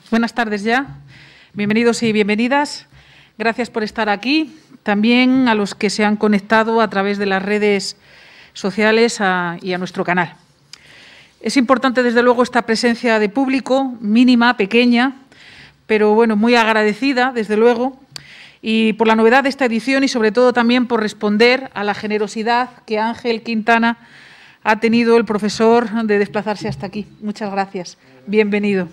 Buenas tardes ya. Bienvenidos y bienvenidas. Gracias por estar aquí. También a los que se han conectado a través de las redes sociales y a nuestro canal. Es importante, desde luego, esta presencia de público, mínima, pequeña, pero bueno, muy agradecida, desde luego, y por la novedad de esta edición y sobre todo también por responder a la generosidad que Ángel Quintana ha tenido, el profesor, de desplazarse hasta aquí. Muchas gracias. Bienvenido.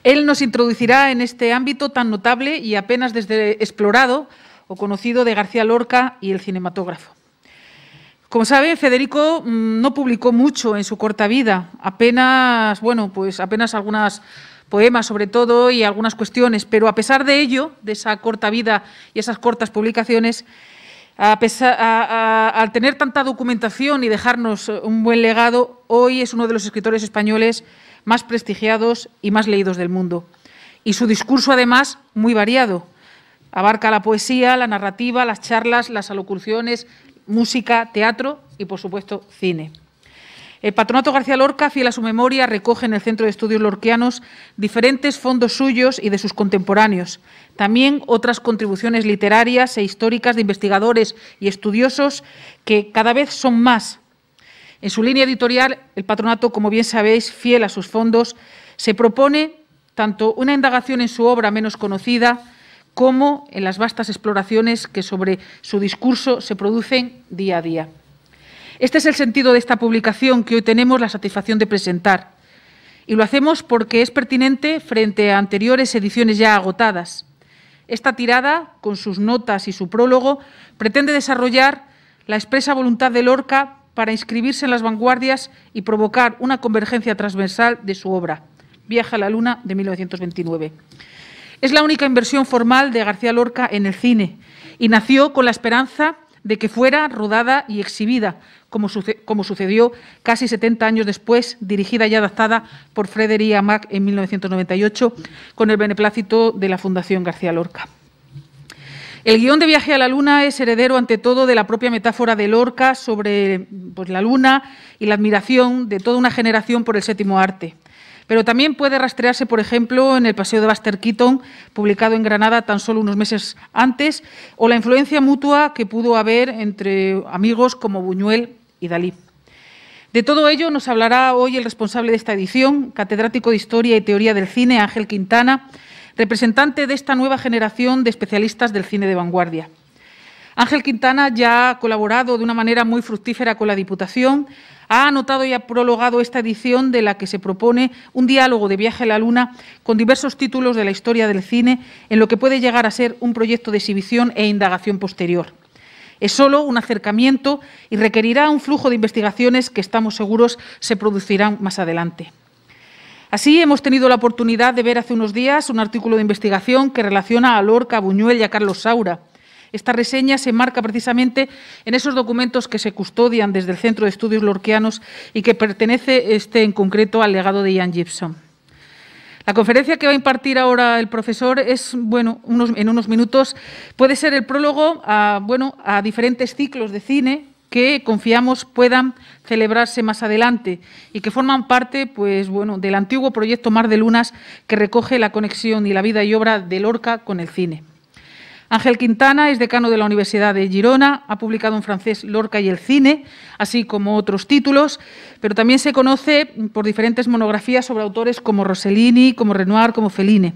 Él nos introducirá en este ámbito tan notable y apenas desde explorado o conocido de García Lorca y el cinematógrafo. Como saben, Federico no publicó mucho en su corta vida, apenas algunos poemas sobre todo y algunas cuestiones, pero a pesar de ello, de esa corta vida y esas cortas publicaciones, al tener tanta documentación y dejarnos un buen legado, hoy es uno de los escritores españoles más prestigiados y más leídos del mundo. Y su discurso, además, muy variado. Abarca la poesía, la narrativa, las charlas, las alocuciones, música, teatro y, por supuesto, cine. El Patronato García Lorca, fiel a su memoria, recoge en el Centro de Estudios Lorquianos diferentes fondos suyos y de sus contemporáneos. También otras contribuciones literarias e históricas de investigadores y estudiosos que cada vez son más. En su línea editorial, el Patronato, como bien sabéis, fiel a sus fondos, se propone tanto una indagación en su obra menos conocida como en las vastas exploraciones que sobre su discurso se producen día a día. Este es el sentido de esta publicación que hoy tenemos la satisfacción de presentar. Y lo hacemos porque es pertinente frente a anteriores ediciones ya agotadas. Esta tirada, con sus notas y su prólogo, pretende desarrollar la expresa voluntad de Lorca para inscribirse en las vanguardias y provocar una convergencia transversal de su obra, Viaje a la Luna, de 1929. Es la única inversión formal de García Lorca en el cine y nació con la esperanza de que fuera rodada y exhibida, como sucedió casi 70 años después, dirigida y adaptada por Frédéric Amac en 1998, con el beneplácito de la Fundación García Lorca. El guión de Viaje a la Luna es heredero, ante todo, de la propia metáfora de Lorca sobre la luna y la admiración de toda una generación por el séptimo arte. Pero también puede rastrearse, por ejemplo, en El paseo de Buster Keaton, publicado en Granada tan solo unos meses antes, o la influencia mutua que pudo haber entre amigos como Buñuel y Dalí. De todo ello nos hablará hoy el responsable de esta edición, catedrático de Historia y Teoría del Cine, Ángel Quintana, representante de esta nueva generación de especialistas del cine de vanguardia. Ángel Quintana ya ha colaborado de una manera muy fructífera con la Diputación, ha anotado y ha prologado esta edición de la que se propone un diálogo de Viaje a la Luna con diversos títulos de la historia del cine en lo que puede llegar a ser un proyecto de exhibición e indagación posterior. Es solo un acercamiento y requerirá un flujo de investigaciones que estamos seguros se producirán más adelante. Así, hemos tenido la oportunidad de ver hace unos días un artículo de investigación que relaciona a Lorca, a Buñuel y a Carlos Saura. Esta reseña se enmarca precisamente en esos documentos que se custodian desde el Centro de Estudios Lorquianos y que pertenece en concreto al legado de Ian Gibson. La conferencia que va a impartir ahora el profesor es, en unos minutos, puede ser el prólogo a diferentes ciclos de cine que confiamos puedan celebrarse más adelante y que forman parte del antiguo proyecto Mar de Lunas, que recoge la conexión y la vida y obra de Lorca con el cine. Ángel Quintana es decano de la Universidad de Girona, ha publicado en francés Lorca y el cine, así como otros títulos, pero también se conoce por diferentes monografías sobre autores como Rossellini, como Renoir, como Fellini.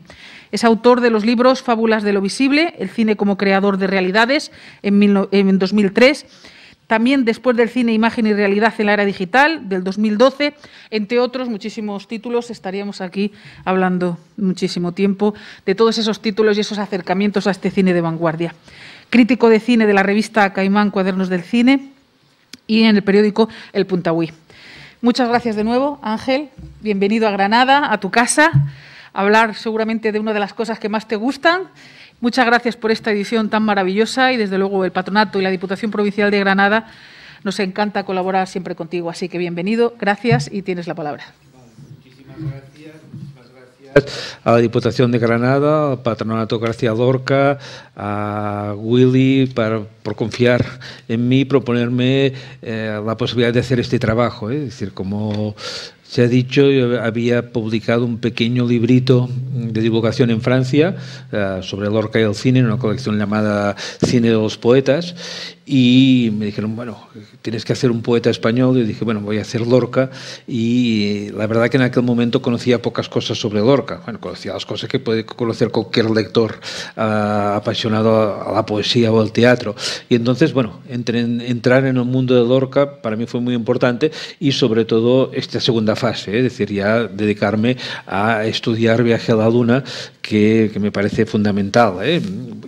Es autor de los libros Fábulas de lo visible, El cine como creador de realidades, en 2003, también Después del cine, imagen y realidad en la era digital, del 2012, entre otros muchísimos títulos. Estaríamos aquí hablando muchísimo tiempo de todos esos títulos y esos acercamientos a este cine de vanguardia. Crítico de cine de la revista Caimán, Cuadernos del Cine, y en el periódico El Puntagüí. Muchas gracias de nuevo, Ángel. Bienvenido a Granada, a tu casa, a hablar seguramente de una de las cosas que más te gustan. Muchas gracias por esta edición tan maravillosa y, desde luego, el Patronato y la Diputación Provincial de Granada nos encanta colaborar siempre contigo. Así que bienvenido, gracias y tienes la palabra. Muchísimas gracias a la Diputación de Granada, al Patronato García Lorca, a Willy por confiar en mí, proponerme la posibilidad de hacer este trabajo. Es decir, como se ha dicho, yo había publicado un pequeño librito de divulgación en Francia sobre Lorca y el cine, en una colección llamada Cine de los Poetas, y me dijeron, bueno, tienes que hacer un poeta español. Y dije, bueno, voy a hacer Lorca, y la verdad que en aquel momento conocía pocas cosas sobre Lorca. Bueno, conocía las cosas que puede conocer cualquier lector apasionado a la poesía o al teatro. Y entonces, bueno, entrar en el mundo de Lorca para mí fue muy importante, y sobre todo esta segunda fase, es decir, ya dedicarme a estudiar Viaje a la Luna, que me parece fundamental,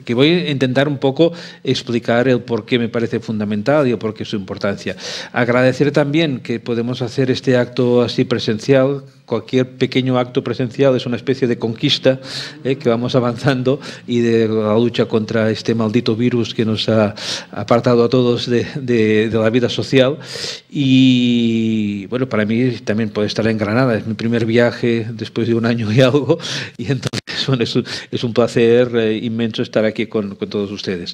que voy a intentar un poco explicar el por qué me parece fundamental y el por qué su importancia. Agradecer también que podemos hacer este acto así presencial. Cualquier pequeño acto presencial es una especie de conquista que vamos avanzando, y de la lucha contra este maldito virus que nos ha apartado a todos de la vida social. Y bueno, para mí también puede estar en Granada, es mi primer viaje después de un año y algo, y entonces bueno, es un placer inmenso estar aquí con todos ustedes.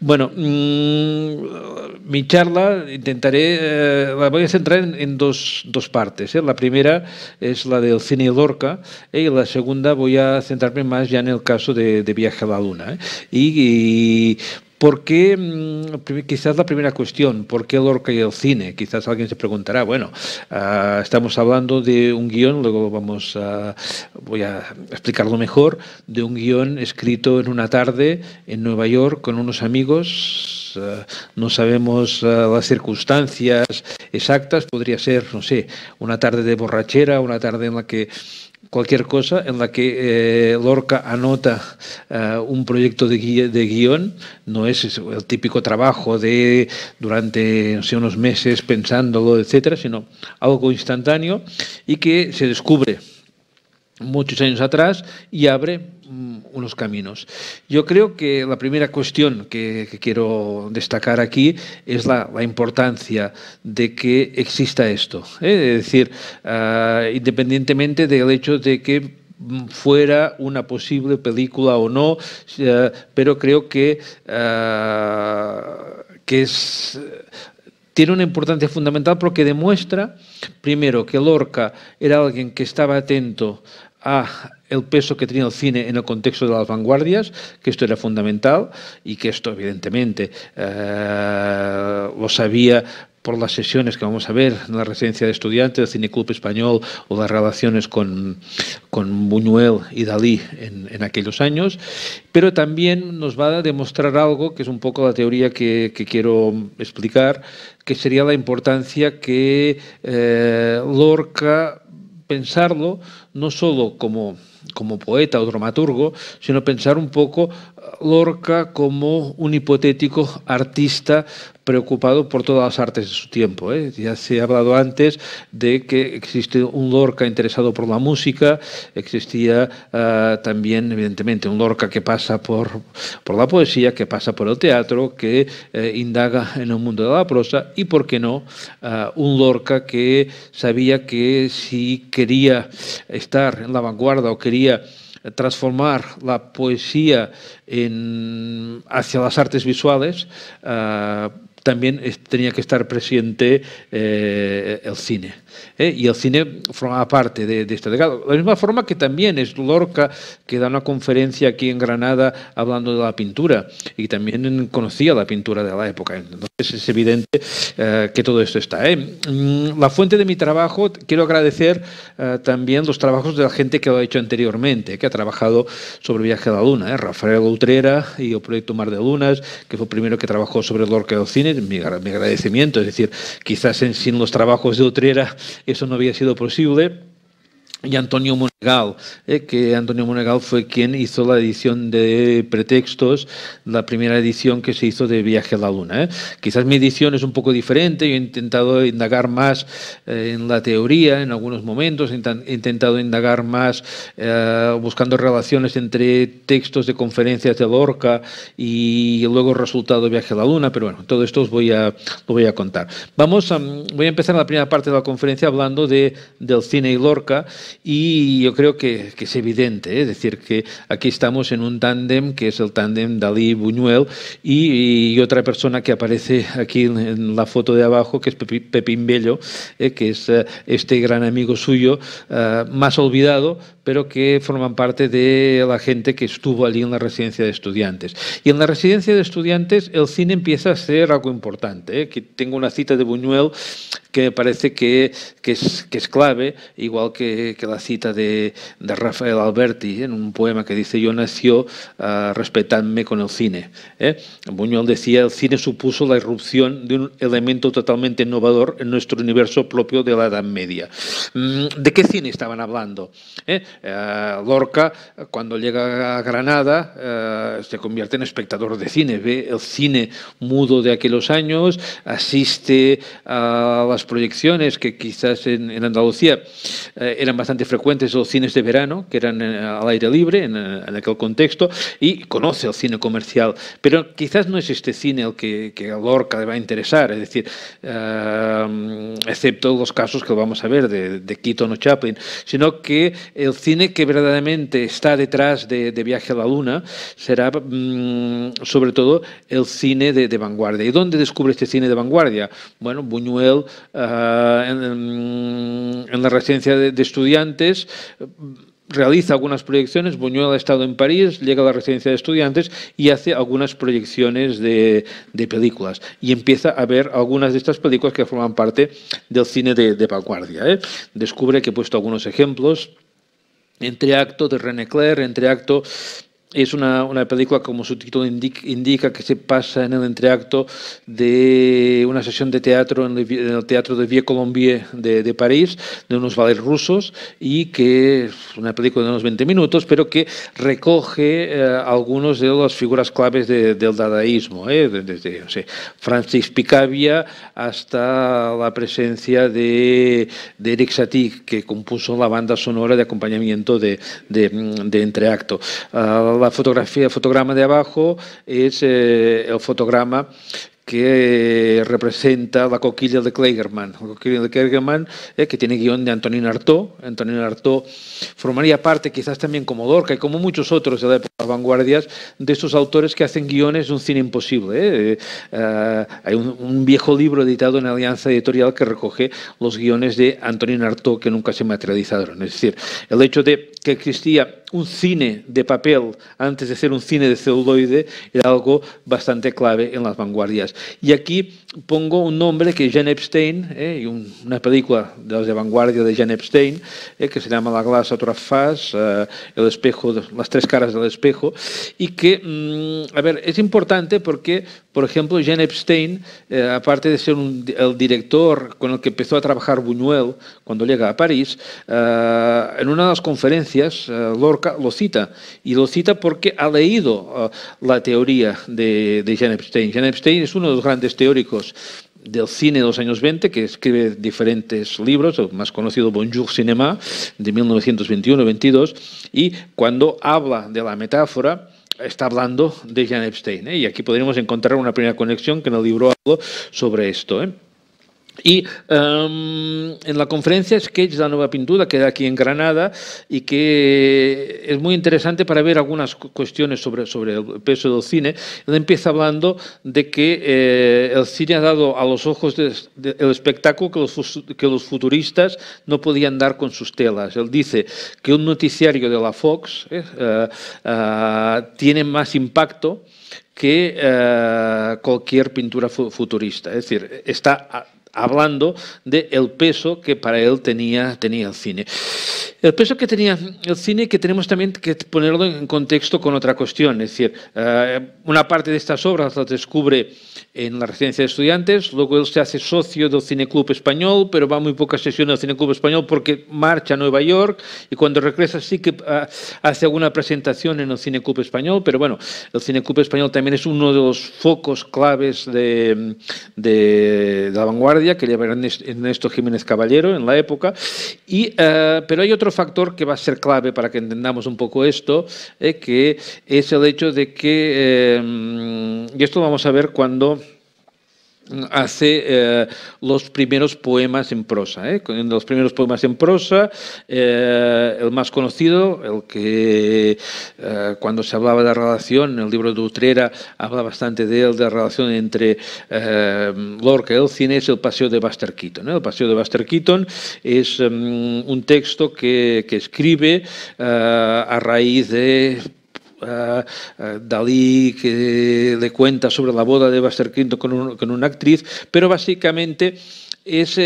Bueno, mi charla la voy a centrar en dos partes. La primera es la del cine y Lorca, y la segunda voy a centrarme más ya en el caso de Viaje a la Luna. Y ¿por qué? Quizás la primera cuestión, ¿por qué Lorca y el cine? Quizás alguien se preguntará, bueno, estamos hablando de un guión, luego voy a explicarlo mejor, de un guión escrito en una tarde en Nueva York con unos amigos. No sabemos las circunstancias exactas, podría ser, no sé, una tarde de borrachera, una tarde en la que cualquier cosa, en la que Lorca anota un proyecto de guión. No es el típico trabajo de durante, no sé, unos meses pensándolo, etcétera, sino algo instantáneo, y que se descubre muchos años atrás y abre unos caminos. Yo creo que la primera cuestión que quiero destacar aquí es la importancia de que exista esto. Es decir, independientemente del hecho de que fuera una posible película o no, pero creo que tiene una importancia fundamental, porque demuestra, primero, que Lorca era alguien que estaba atento a el peso que tenía el cine en el contexto de las vanguardias, que esto era fundamental, y que esto evidentemente lo sabía por las sesiones que vamos a ver en la residencia de estudiantes del Cine Club Español, o las relaciones con Buñuel y Dalí en aquellos años, pero también nos va a demostrar algo que es un poco la teoría que quiero explicar, que sería la importancia que Lorca, pensarlo no solo como poeta o dramaturgo, sino pensar un poco Lorca como un hipotético artista preocupado por todas las artes de su tiempo. Ya se ha hablado antes de que existe un Lorca interesado por la música, existía también, evidentemente, un Lorca que pasa por la poesía, que pasa por el teatro, que indaga en el mundo de la prosa, y, ¿por qué no?, un Lorca que sabía que si quería estar en la vanguardia o quería transformar la poesía hacia las artes visuales, también tenía que estar presente el cine. Y el cine formaba parte de este legado. De la misma forma que también es Lorca, que da una conferencia aquí en Granada hablando de la pintura, y también conocía la pintura de la época. Entonces es evidente que todo esto está. La fuente de mi trabajo, quiero agradecer también los trabajos de la gente que lo ha hecho anteriormente, que ha trabajado sobre Viaje a la Luna. Rafael Utrera y el proyecto Mar de Lunas, que fue el primero que trabajó sobre Lorca y el cine. Mi agradecimiento, es decir, quizás sin los trabajos de Utrera eso no había sido posible. Y Antonio Monegal, que Antonio Monegal fue quien hizo la edición de Pretextos, la primera edición que se hizo de Viaje a la Luna. Quizás mi edición es un poco diferente, yo he intentado indagar más en la teoría en algunos momentos, he intentado indagar más buscando relaciones entre textos de conferencias de Lorca y luego el resultado de Viaje a la Luna, pero bueno, todo esto lo voy a contar. Voy a empezar la primera parte de la conferencia hablando del cine y Lorca. y yo creo que es evidente, es decir, que aquí estamos en un tándem que es el tándem Dalí-Buñuel y otra persona que aparece aquí en la foto de abajo, que es Pepín Bello, que es este gran amigo suyo, más olvidado, pero que forman parte de la gente que estuvo allí en la residencia de estudiantes. Y en la residencia de estudiantes el cine empieza a ser algo importante, que tengo una cita de Buñuel que me parece que es clave, igual que la cita de Rafael Alberti en un poema que dice: yo nació respetadme con el cine. Buñuel decía: el cine supuso la irrupción de un elemento totalmente innovador en nuestro universo propio de la Edad Media. ¿De qué cine estaban hablando? Lorca, cuando llega a Granada, se convierte en espectador de cine, ve el cine mudo de aquellos años, asiste a las proyecciones que quizás en Andalucía eran bastante frecuentes, los cines de verano, que eran al aire libre en aquel contexto, y conoce el cine comercial. Pero quizás no es este cine el que a Lorca le va a interesar, es decir, excepto los casos que vamos a ver de Keaton o Chaplin, sino que el cine que verdaderamente está detrás de Viaje a la Luna será sobre todo el cine de vanguardia. ¿Y dónde descubre este cine de vanguardia? Bueno, Buñuel en la residencia de estudiantes realiza algunas proyecciones. Buñuel ha estado en París, llega a la residencia de estudiantes y hace algunas proyecciones de películas. Y empieza a ver algunas de estas películas que forman parte del cine de vanguardia. Descubre que he puesto algunos ejemplos. Entreacto de René Clair, Entreacto es una película, como su título indica, que se pasa en el entreacto de una sesión de teatro en el Teatro de Vieux Colombier de París, de unos ballets rusos, y que es una película de unos 20 minutos, pero que recoge algunos de las figuras claves del dadaísmo, desde Francis Picabia hasta la presencia de Eric Satie, que compuso la banda sonora de acompañamiento de entreacto. La fotograma de abajo es el fotograma que representa La coquilla de Kligerman. La coquilla de Kligerman, que tiene guión de Antonin Artaud. Antonin Artaud formaría parte, quizás también como Lorca y como muchos otros de la época de vanguardias, de estos autores que hacen guiones de un cine imposible. Hay un viejo libro editado en Alianza Editorial que recoge los guiones de Antonin Artaud que nunca se materializaron. Es decir, el hecho de que existía un cine de papel antes de ser un cine de celuloide era algo bastante clave en las vanguardias. Y aquí pongo un nombre que es Jean Epstein, y una película de las de vanguardia de Jean Epstein, que se llama La glace à trois faces, el espejo, las tres caras del espejo, y que, a ver, es importante porque, por ejemplo, Jean Epstein, aparte de ser el director con el que empezó a trabajar Buñuel cuando llega a París, en una de las conferencias Lorca lo cita, y lo cita porque ha leído la teoría de Jean Epstein. Jean Epstein es uno de los grandes teóricos del cine de los años 20, que escribe diferentes libros, el más conocido Bonjour Cinéma, de 1921-22, y cuando habla de la metáfora, está hablando de Jean Epstein, y aquí podríamos encontrar una primera conexión que en el libro hablo sobre esto. Y en la conferencia Sketch de la Nueva Pintura, que da aquí en Granada, y que es muy interesante para ver algunas cuestiones sobre el peso del cine, él empieza hablando de que el cine ha dado a los ojos del espectáculo que los futuristas no podían dar con sus telas. Él dice que un noticiario de la Fox tiene más impacto que cualquier pintura futurista. Es decir, está hablando del peso que para él tenía el cine. El peso que tenía el cine, que tenemos también que ponerlo en contexto con otra cuestión. Es decir, una parte de estas obras las descubre en la residencia de estudiantes, luego él se hace socio del Cineclub Español, pero va a muy pocas sesiones del Cineclub Español porque marcha a Nueva York, y cuando regresa sí que hace alguna presentación en el Cineclub Español, pero bueno, el Cineclub Español también es uno de los focos claves de la vanguardia, que lleva Ernesto Jiménez Caballero en la época, pero hay otro factor que va a ser clave para que entendamos un poco esto, que es el hecho de que, y esto lo vamos a ver cuando hace los primeros poemas en prosa. Los primeros poemas en prosa, el más conocido, el que cuando se hablaba de la relación, en el libro de Utrera habla bastante de él, de la relación entre Lorca y el cine, es el Paseo de Buster Keaton. El Paseo de Buster Keaton es un texto que escribe a raíz de Dalí, que le cuenta sobre la boda de Buster Keaton con una actriz, pero básicamente es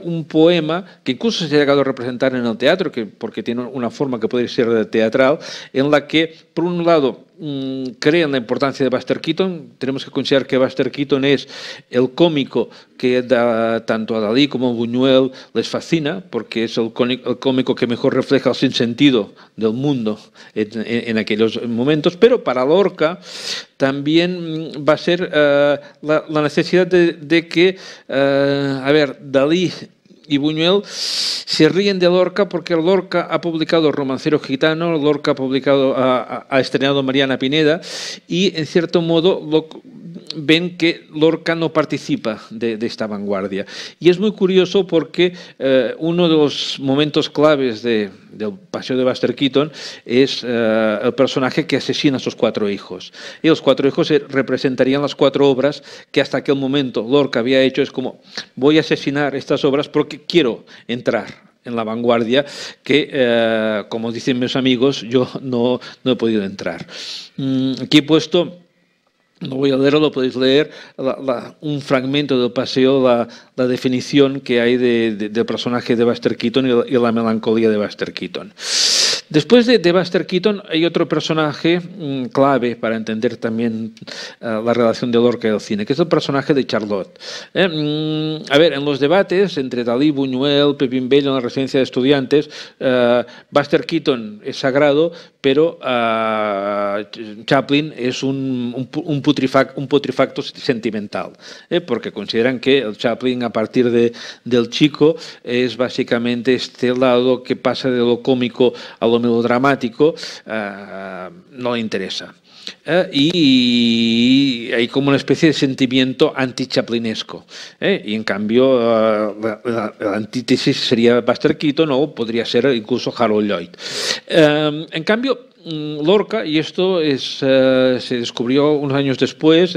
un poema que incluso se ha llegado a representar en el teatro, porque tiene una forma que puede ser teatral, en la que, por un lado, creen la importancia de Buster Keaton. Tenemos que considerar que Buster Keaton es el cómico que tanto a Dalí como a Buñuel les fascina, porque es el cómico que mejor refleja el sinsentido del mundo en aquellos momentos, pero para Lorca también va a ser la necesidad de que, Dalí y Buñuel se ríen de Lorca porque Lorca ha publicado Romancero Gitano, Lorca ha estrenado Mariana Pineda, y en cierto modo ven que Lorca no participa de esta vanguardia. Y es muy curioso porque uno de los momentos claves del Paseo de Buster Keaton es el personaje que asesina a sus 4 hijos. Y los 4 hijos representarían las 4 obras que hasta aquel momento Lorca había hecho. Es como, voy a asesinar estas obras porque quiero entrar en la vanguardia que, como dicen mis amigos, yo no he podido entrar. Aquí he puesto... No voy a leerlo, lo podéis leer, un fragmento del Paseo, la definición que hay del personaje de Buster Keaton y la melancolía de Buster Keaton. Después de Buster Keaton hay otro personaje clave para entender también la relación de Lorca y el cine, que es el personaje de Charlotte. En los debates entre Dalí, Buñuel, Pepín Bell en la residencia de estudiantes, Buster Keaton es sagrado, pero Chaplin es un putrefacto sentimental, porque consideran que el Chaplin, a partir del Chico, es básicamente este lado que pasa de lo cómico a lo melodramático, no le interesa. Y hay como una especie de sentimiento anti-chaplinesco. Y en cambio, la antítesis sería Buster Keaton o podría ser incluso Harold Lloyd. En cambio, Lorca, y esto se descubrió unos años después,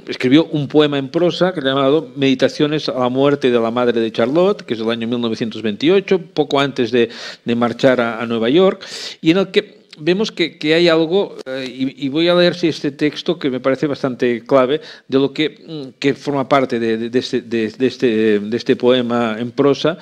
escribió un poema en prosa que llamado Meditaciones a la muerte de la madre de Charlotte, que es del año 1928, poco antes de marchar a Nueva York, y en el que vemos que hay algo, y voy a leer este texto que me parece bastante clave, de lo que forma parte de este poema en prosa,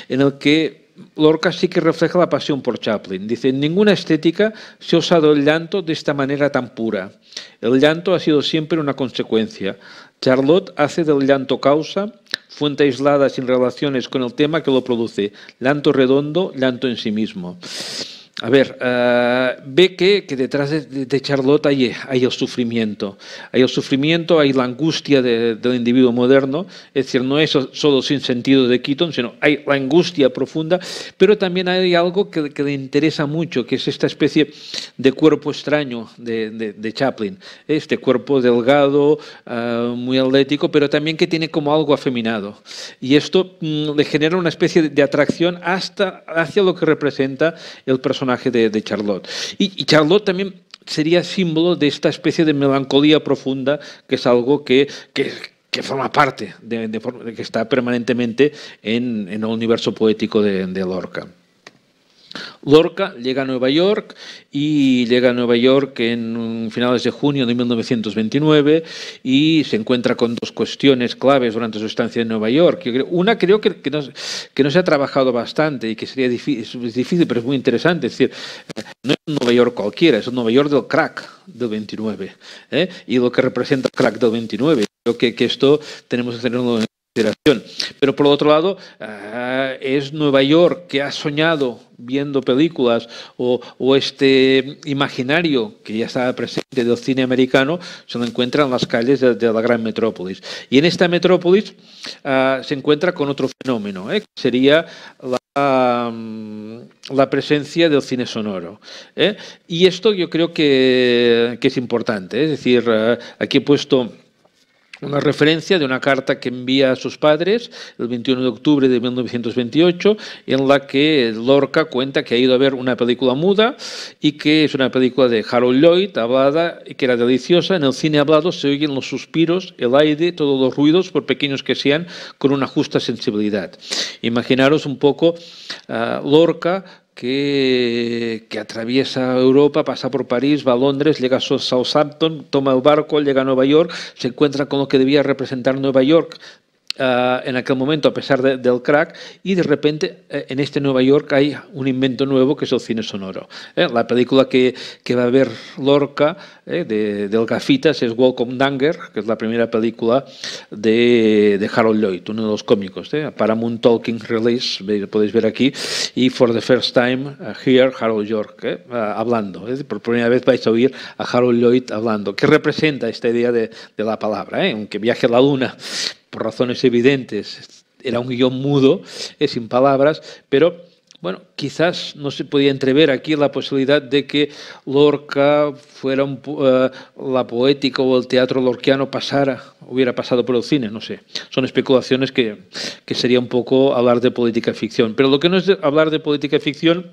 en el que Lorca sí que refleja la pasión por Chaplin. Dice, en ninguna estética se ha usado el llanto de esta manera tan pura. El llanto ha sido siempre una consecuencia. Charlotte hace del llanto causa, fuente aislada sin relaciones con el tema que lo produce. Llanto redondo, llanto en sí mismo. Ve que detrás de Charlotte hay el sufrimiento. Hay la angustia del individuo moderno, es decir, no es solo sin sentido de Keaton, sino hay la angustia profunda, pero también hay algo que le interesa mucho, que es esta especie de cuerpo extraño de Chaplin, este cuerpo delgado, muy atlético, pero también que tiene como algo afeminado. Y esto le genera una especie de atracción hacia lo que representa el personaje de Charlotte. Y Charlotte también sería símbolo de esta especie de melancolía profunda, que es algo que forma parte, que está permanentemente en el universo poético de Lorca. Lorca llega a Nueva York en finales de junio de 1929 y se encuentra con 2 cuestiones claves durante su estancia en Nueva York. Una creo que no se ha trabajado bastante y que sería difícil, pero es muy interesante. Es decir, no es un Nueva York cualquiera, es un Nueva York del crack del 29. Y lo que representa el crack del 29. Creo que esto tenemos que tenerlo en consideración. Pero por otro lado, es Nueva York que ha soñado viendo películas o este imaginario que ya estaba presente del cine americano, se lo encuentra en las calles de la gran metrópolis. Y en esta metrópolis se encuentra con otro fenómeno, que sería la presencia del cine sonoro. Y esto yo creo que es importante. Es decir, aquí he puesto una referencia de una carta que envía a sus padres el 21 de octubre de 1928, en la que Lorca cuenta que ha ido a ver una película muda y que es una película de Harold Lloyd, hablada, y que era deliciosa. En el cine hablado se oyen los suspiros, el aire, todos los ruidos, por pequeños que sean, con una justa sensibilidad. Imaginaros un poco Lorca, que atraviesa Europa, pasa por París, va a Londres, llega a Southampton, toma el barco, llega a Nueva York, se encuentra con lo que debía representar Nueva York en aquel momento, a pesar del crack, y de repente en este Nueva York hay un invento nuevo que es el cine sonoro. La película que va a ver Lorca del Gafitas es Welcome Danger, que es la primera película de Harold Lloyd, uno de los cómicos. Paramount Talking Release, podéis ver aquí, y For the First Time Here Harold Lloyd hablando. Por primera vez vais a oír a Harold Lloyd hablando. ¿Qué representa esta idea de la palabra? Aunque viaje a la luna, por razones evidentes, era un guión mudo, sin palabras, pero bueno, quizás no se podía entrever aquí la posibilidad de que Lorca fuera la poética o el teatro lorquiano hubiera pasado por el cine, no sé. Son especulaciones que sería un poco hablar de política ficción. Pero lo que no es hablar de política ficción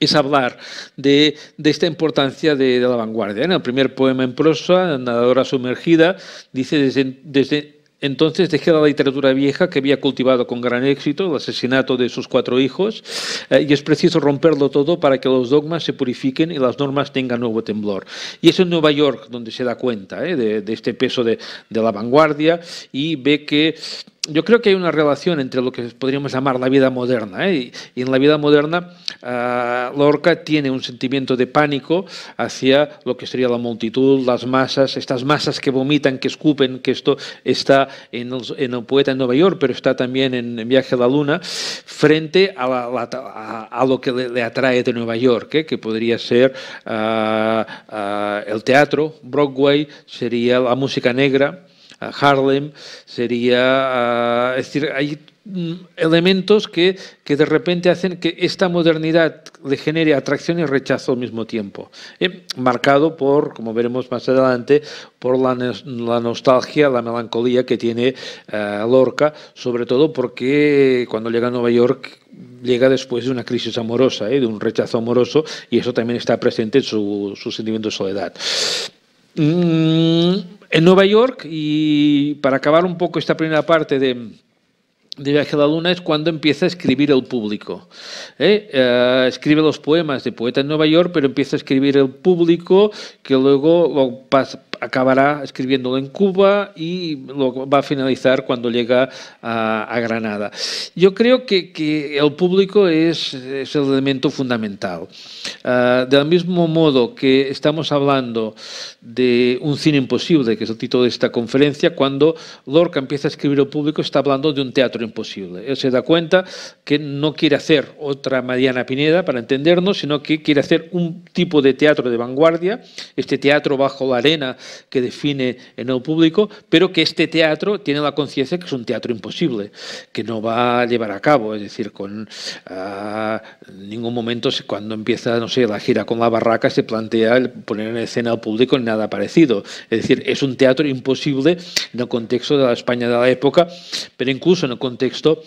es hablar de esta importancia de la vanguardia. En el primer poema en prosa, Nadadora sumergida, dice desde entonces dejé la literatura vieja que había cultivado con gran éxito, el asesinato de sus 4 hijos, y es preciso romperlo todo para que los dogmas se purifiquen y las normas tengan nuevo temblor. Y es en Nueva York donde se da cuenta de este peso de la vanguardia y ve que yo creo que hay una relación entre lo que podríamos llamar la vida moderna. Y en la vida moderna Lorca tiene un sentimiento de pánico hacia lo que sería la multitud, las masas, estas masas que vomitan, que escupen, que esto está en el poeta en Nueva York, pero está también en Viaje a la Luna, frente a lo que le atrae de Nueva York, que podría ser el teatro, Broadway, sería la música negra, Harlem, sería, es decir, hay elementos que de repente hacen que esta modernidad le genere atracción y rechazo al mismo tiempo, marcado por, como veremos más adelante, por la nostalgia, la melancolía que tiene Lorca, sobre todo porque cuando llega a Nueva York llega después de una crisis amorosa, de un rechazo amoroso, y eso también está presente en su sentimiento de soledad. En Nueva York, y para acabar un poco esta primera parte de Viaje a la Luna, es cuando empieza a escribir el público. Escribe los poemas de poeta en Nueva York, pero empieza a escribir el público, que luego acabará escribiéndolo en Cuba y lo va a finalizar cuando llega a Granada. Yo creo que el público es el elemento fundamental. Del mismo modo que estamos hablando de un cine imposible, que es el título de esta conferencia, cuando Lorca empieza a escribir el público está hablando de un teatro imposible. Él se da cuenta que no quiere hacer otra Mariana Pineda, para entendernos, sino que quiere hacer un tipo de teatro de vanguardia, este teatro bajo la arena que define en el público, pero que este teatro tiene la conciencia que es un teatro imposible, que no va a llevar a cabo, es decir, con en ningún momento cuando empieza, no sé, la gira con la barraca se plantea el poner en escena al público ni nada parecido. Es decir, es un teatro imposible en el contexto de la España de la época, pero incluso en el contexto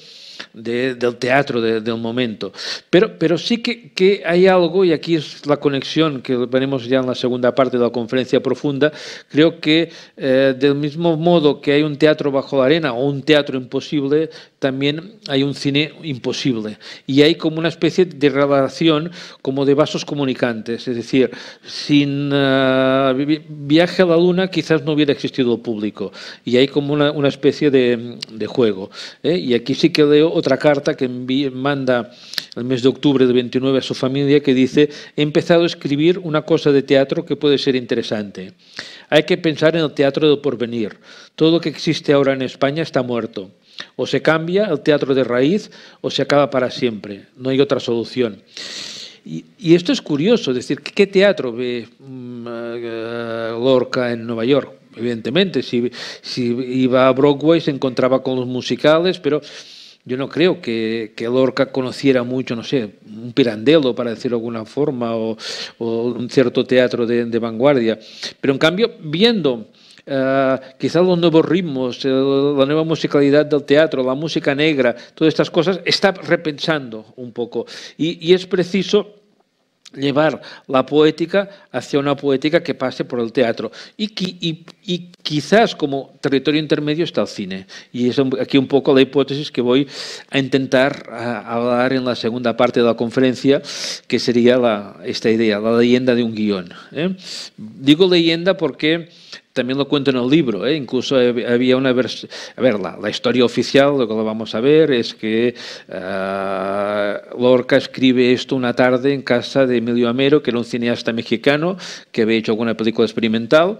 del teatro del momento. Pero sí que hay algo, y aquí es la conexión que veremos ya en la segunda parte de la conferencia profunda. Creo que del mismo modo que hay un teatro bajo la arena o un teatro imposible, también hay un cine imposible. Y hay como una especie de relación como de vasos comunicantes. Es decir, sin Viaje a la Luna quizás no hubiera existido el público. Y hay como una especie de juego. Y aquí sí que leo otra carta que manda el mes de octubre del 29 a su familia, que dice: he empezado a escribir una cosa de teatro que puede ser interesante. Hay que pensar en el teatro del porvenir. Todo lo que existe ahora en España está muerto. O se cambia el teatro de raíz o se acaba para siempre. No hay otra solución. Y esto es curioso, es decir, ¿qué teatro ve Lorca en Nueva York? Evidentemente, si iba a Broadway se encontraba con los musicales, pero yo no creo que Lorca conociera mucho, no sé, un Pirandello, para decirlo de alguna forma, o un cierto teatro de vanguardia. Pero en cambio, viendo quizás los nuevos ritmos, la nueva musicalidad del teatro, la música negra, todas estas cosas, está repensando un poco. Y es preciso llevar la poética hacia una poética que pase por el teatro. Y quizás como territorio intermedio está el cine. Y es aquí un poco la hipótesis que voy a intentar hablar en la segunda parte de la conferencia, que sería esta idea, la leyenda de un guión. Digo leyenda porque también lo cuento en el libro, incluso había una versión. A ver, la historia oficial, lo que lo vamos a ver, es que Lorca escribe esto una tarde en casa de Emilio Amero, que era un cineasta mexicano que había hecho alguna película experimental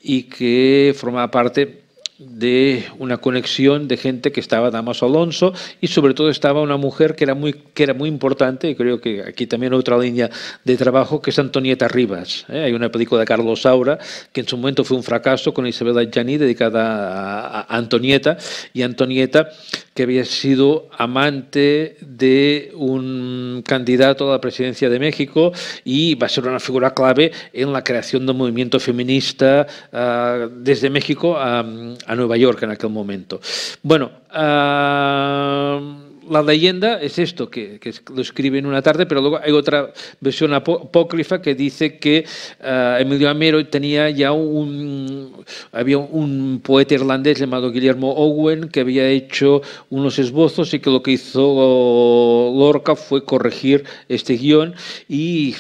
y que formaba parte de una conexión de gente que estaba Dámaso Alonso, y sobre todo estaba una mujer que era muy importante, y creo que aquí también otra línea de trabajo, que es Antonieta Rivas. Hay una película de Carlos Saura que en su momento fue un fracaso, con Isabel Adjani, dedicada a Antonieta, y Antonieta, que había sido amante de un candidato a la presidencia de México, y va a ser una figura clave en la creación del movimiento feminista desde México a Nueva York en aquel momento. Bueno, la leyenda es esto, que lo escribe en una tarde, pero luego hay otra versión apócrifa que dice que Emilio Amero tenía ya había un poeta irlandés llamado Guillermo Owen que había hecho unos esbozos, y que lo que hizo Lorca fue corregir este guión, y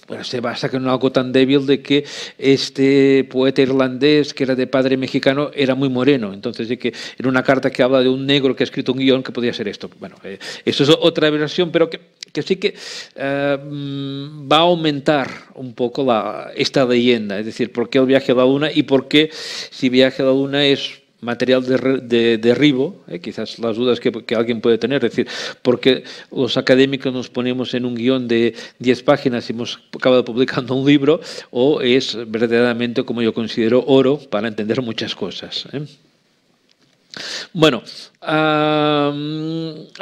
bueno, se basa en algo tan débil de que este poeta irlandés, que era de padre mexicano, era muy moreno. Entonces, de que era una carta que habla de un negro que ha escrito un guión que podía ser esto. Bueno, eso es otra versión, pero que sí que va a aumentar un poco esta leyenda. Es decir, ¿por qué el viaje a la Luna? Y por qué, si viaje a la Luna es material de derribo, quizás las dudas que alguien puede tener, es decir, porque los académicos nos ponemos en un guión de 10 páginas y hemos acabado publicando un libro, o es verdaderamente, como yo considero, oro para entender muchas cosas. Bueno, a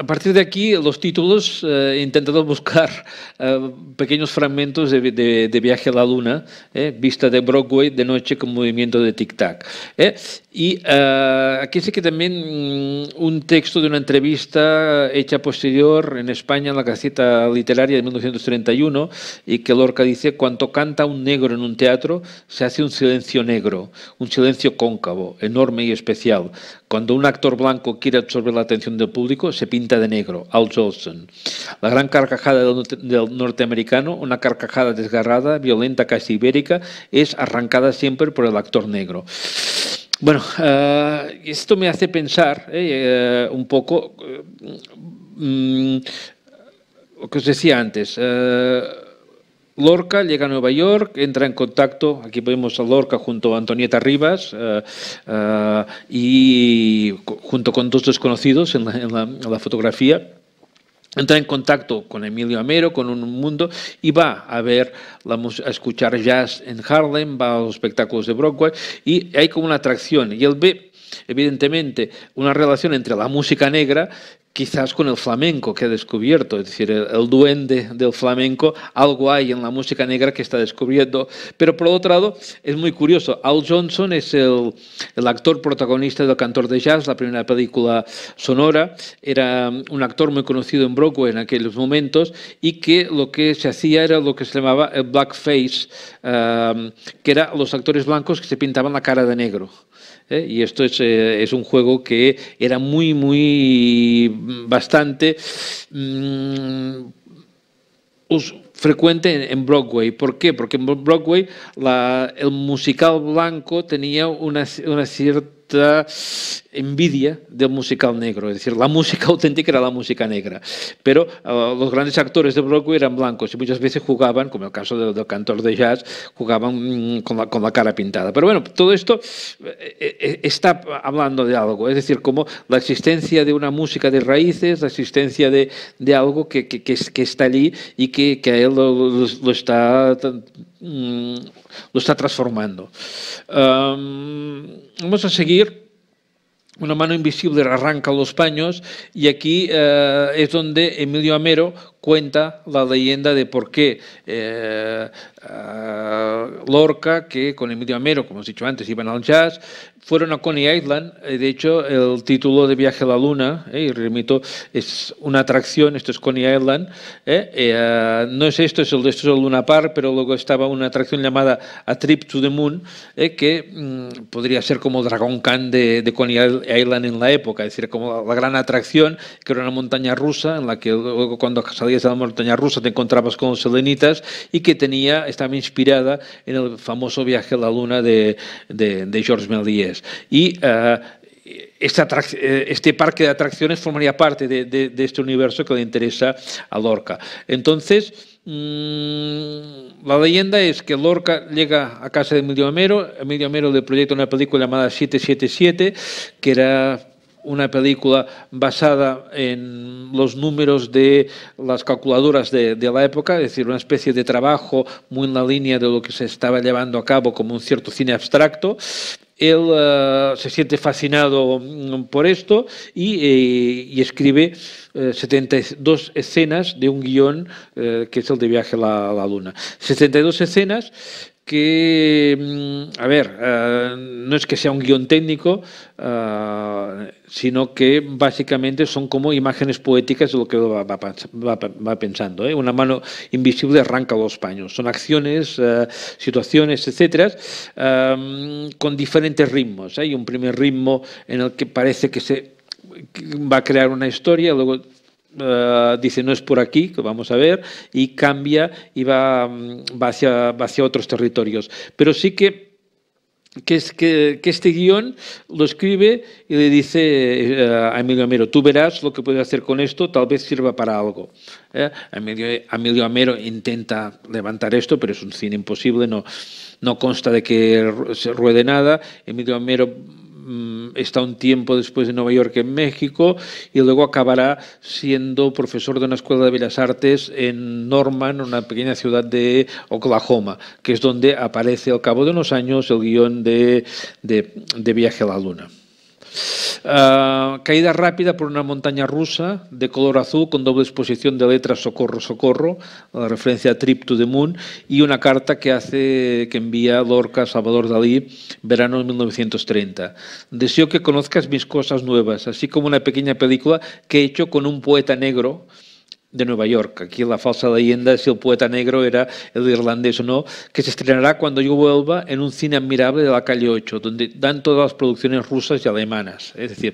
partir de aquí, los títulos, he intentado buscar pequeños fragmentos de Viaje a la Luna, vista de Broadway de noche con movimiento de tic-tac. Y aquí sí que también un texto de una entrevista hecha posterior en España, en la Gaceta Literaria de 1931, y que Lorca dice: cuando canta un negro en un teatro, se hace un silencio negro, un silencio cóncavo, enorme y especial. Cuando un actor blanco quiere absorber la atención del público, se pinta de negro. Al Jolson. La gran carcajada del norteamericano, una carcajada desgarrada, violenta, casi ibérica, es arrancada siempre por el actor negro. Bueno, esto me hace pensar un poco lo que os decía antes. Lorca llega a Nueva York, entra en contacto, aquí vemos a Lorca junto a Antonieta Rivas y junto con dos desconocidos en la fotografía. Entra en contacto con Emilio Amero, con un mundo, y va a escuchar jazz en Harlem, va a los espectáculos de Broadway, y hay como una atracción. Y él ve, evidentemente, una relación entre la música negra, quizás con el flamenco que ha descubierto, es decir, el duende del flamenco, algo hay en la música negra que está descubriendo. Pero por otro lado, es muy curioso, Al Jolson es el actor protagonista del Cantor de Jazz, la primera película sonora, era un actor muy conocido en Broadway en aquellos momentos, y que lo que se hacía era lo que se llamaba el blackface, que eran los actores blancos que se pintaban la cara de negro. Y esto es un juego que era bastante frecuente en Broadway. ¿Por qué? Porque en Broadway el musical blanco tenía una cierta envidia del musical negro, es decir, la música auténtica era la música negra, pero los grandes actores de Broadway eran blancos y muchas veces jugaban, como el caso del Cantor de Jazz, jugaban con la cara pintada. Pero bueno, todo esto está hablando de algo, es decir, como la existencia de una música de raíces, la existencia de algo que está allí y que a él lo está transformando. Vamos a seguir una mano invisible arranca los paños, y aquí es donde Emilio Amero cuenta la leyenda de por qué Lorca, que con Emilio Amero, como hemos dicho antes, iban al jazz, fueron a Coney Island. De hecho, el título de Viaje a la Luna, y remito, es una atracción. Esto es Coney Island. No es esto es el Luna Park, pero luego estaba una atracción llamada A Trip to the Moon, que podría ser como Dragon Khan de Coney Island en la época, es decir, como la gran atracción, que era una montaña rusa, en la que luego cuando salías de la montaña rusa te encontrabas con los selenitas, y que estaba inspirada en el famoso Viaje a la Luna de Georges Méliès. Y este parque de atracciones formaría parte de este universo que le interesa a Lorca. Entonces, la leyenda es que Lorca llega a casa de Emilio Amero. Emilio Amero le proyecta una película llamada 777, que era una película basada en los números de las calculadoras de la época, es decir, una especie de trabajo muy en la línea de lo que se estaba llevando a cabo como un cierto cine abstracto. Él se siente fascinado por esto y escribe 72 escenas de un guión que es el de Viaje a la Luna. 72 escenas que, a ver, no es que sea un guión técnico, sino que básicamente son como imágenes poéticas de lo que va pensando. Una mano invisible arranca los paños. Son acciones, situaciones, etcétera, con diferentes ritmos. Hay un primer ritmo en el que parece que va a crear una historia, luego dice no es por aquí, que vamos a ver, y cambia y va hacia otros territorios. Pero sí que este guión lo escribe y le dice a Emilio Amero, tú verás lo que puedes hacer con esto, tal vez sirva para algo. Emilio Amero intenta levantar esto, pero es un cine imposible, no consta de que se ruede nada. Emilio Amero está un tiempo después de Nueva York en México, y luego acabará siendo profesor de una escuela de bellas artes en Norman, una pequeña ciudad de Oklahoma, que es donde aparece al cabo de unos años el guión de Viaje a la Luna. Caída rápida por una montaña rusa de color azul con doble exposición de letras socorro, socorro, la referencia a Trip to the Moon, y una carta que envía Lorca a Salvador Dalí, verano de 1930. Deseo que conozcas mis cosas nuevas, así como una pequeña película que he hecho con un poeta negro de Nueva York. Aquí la falsa leyenda si el poeta negro era el irlandés o no, que se estrenará cuando yo vuelva en un cine admirable de la calle 8, donde dan todas las producciones rusas y alemanas. Es decir,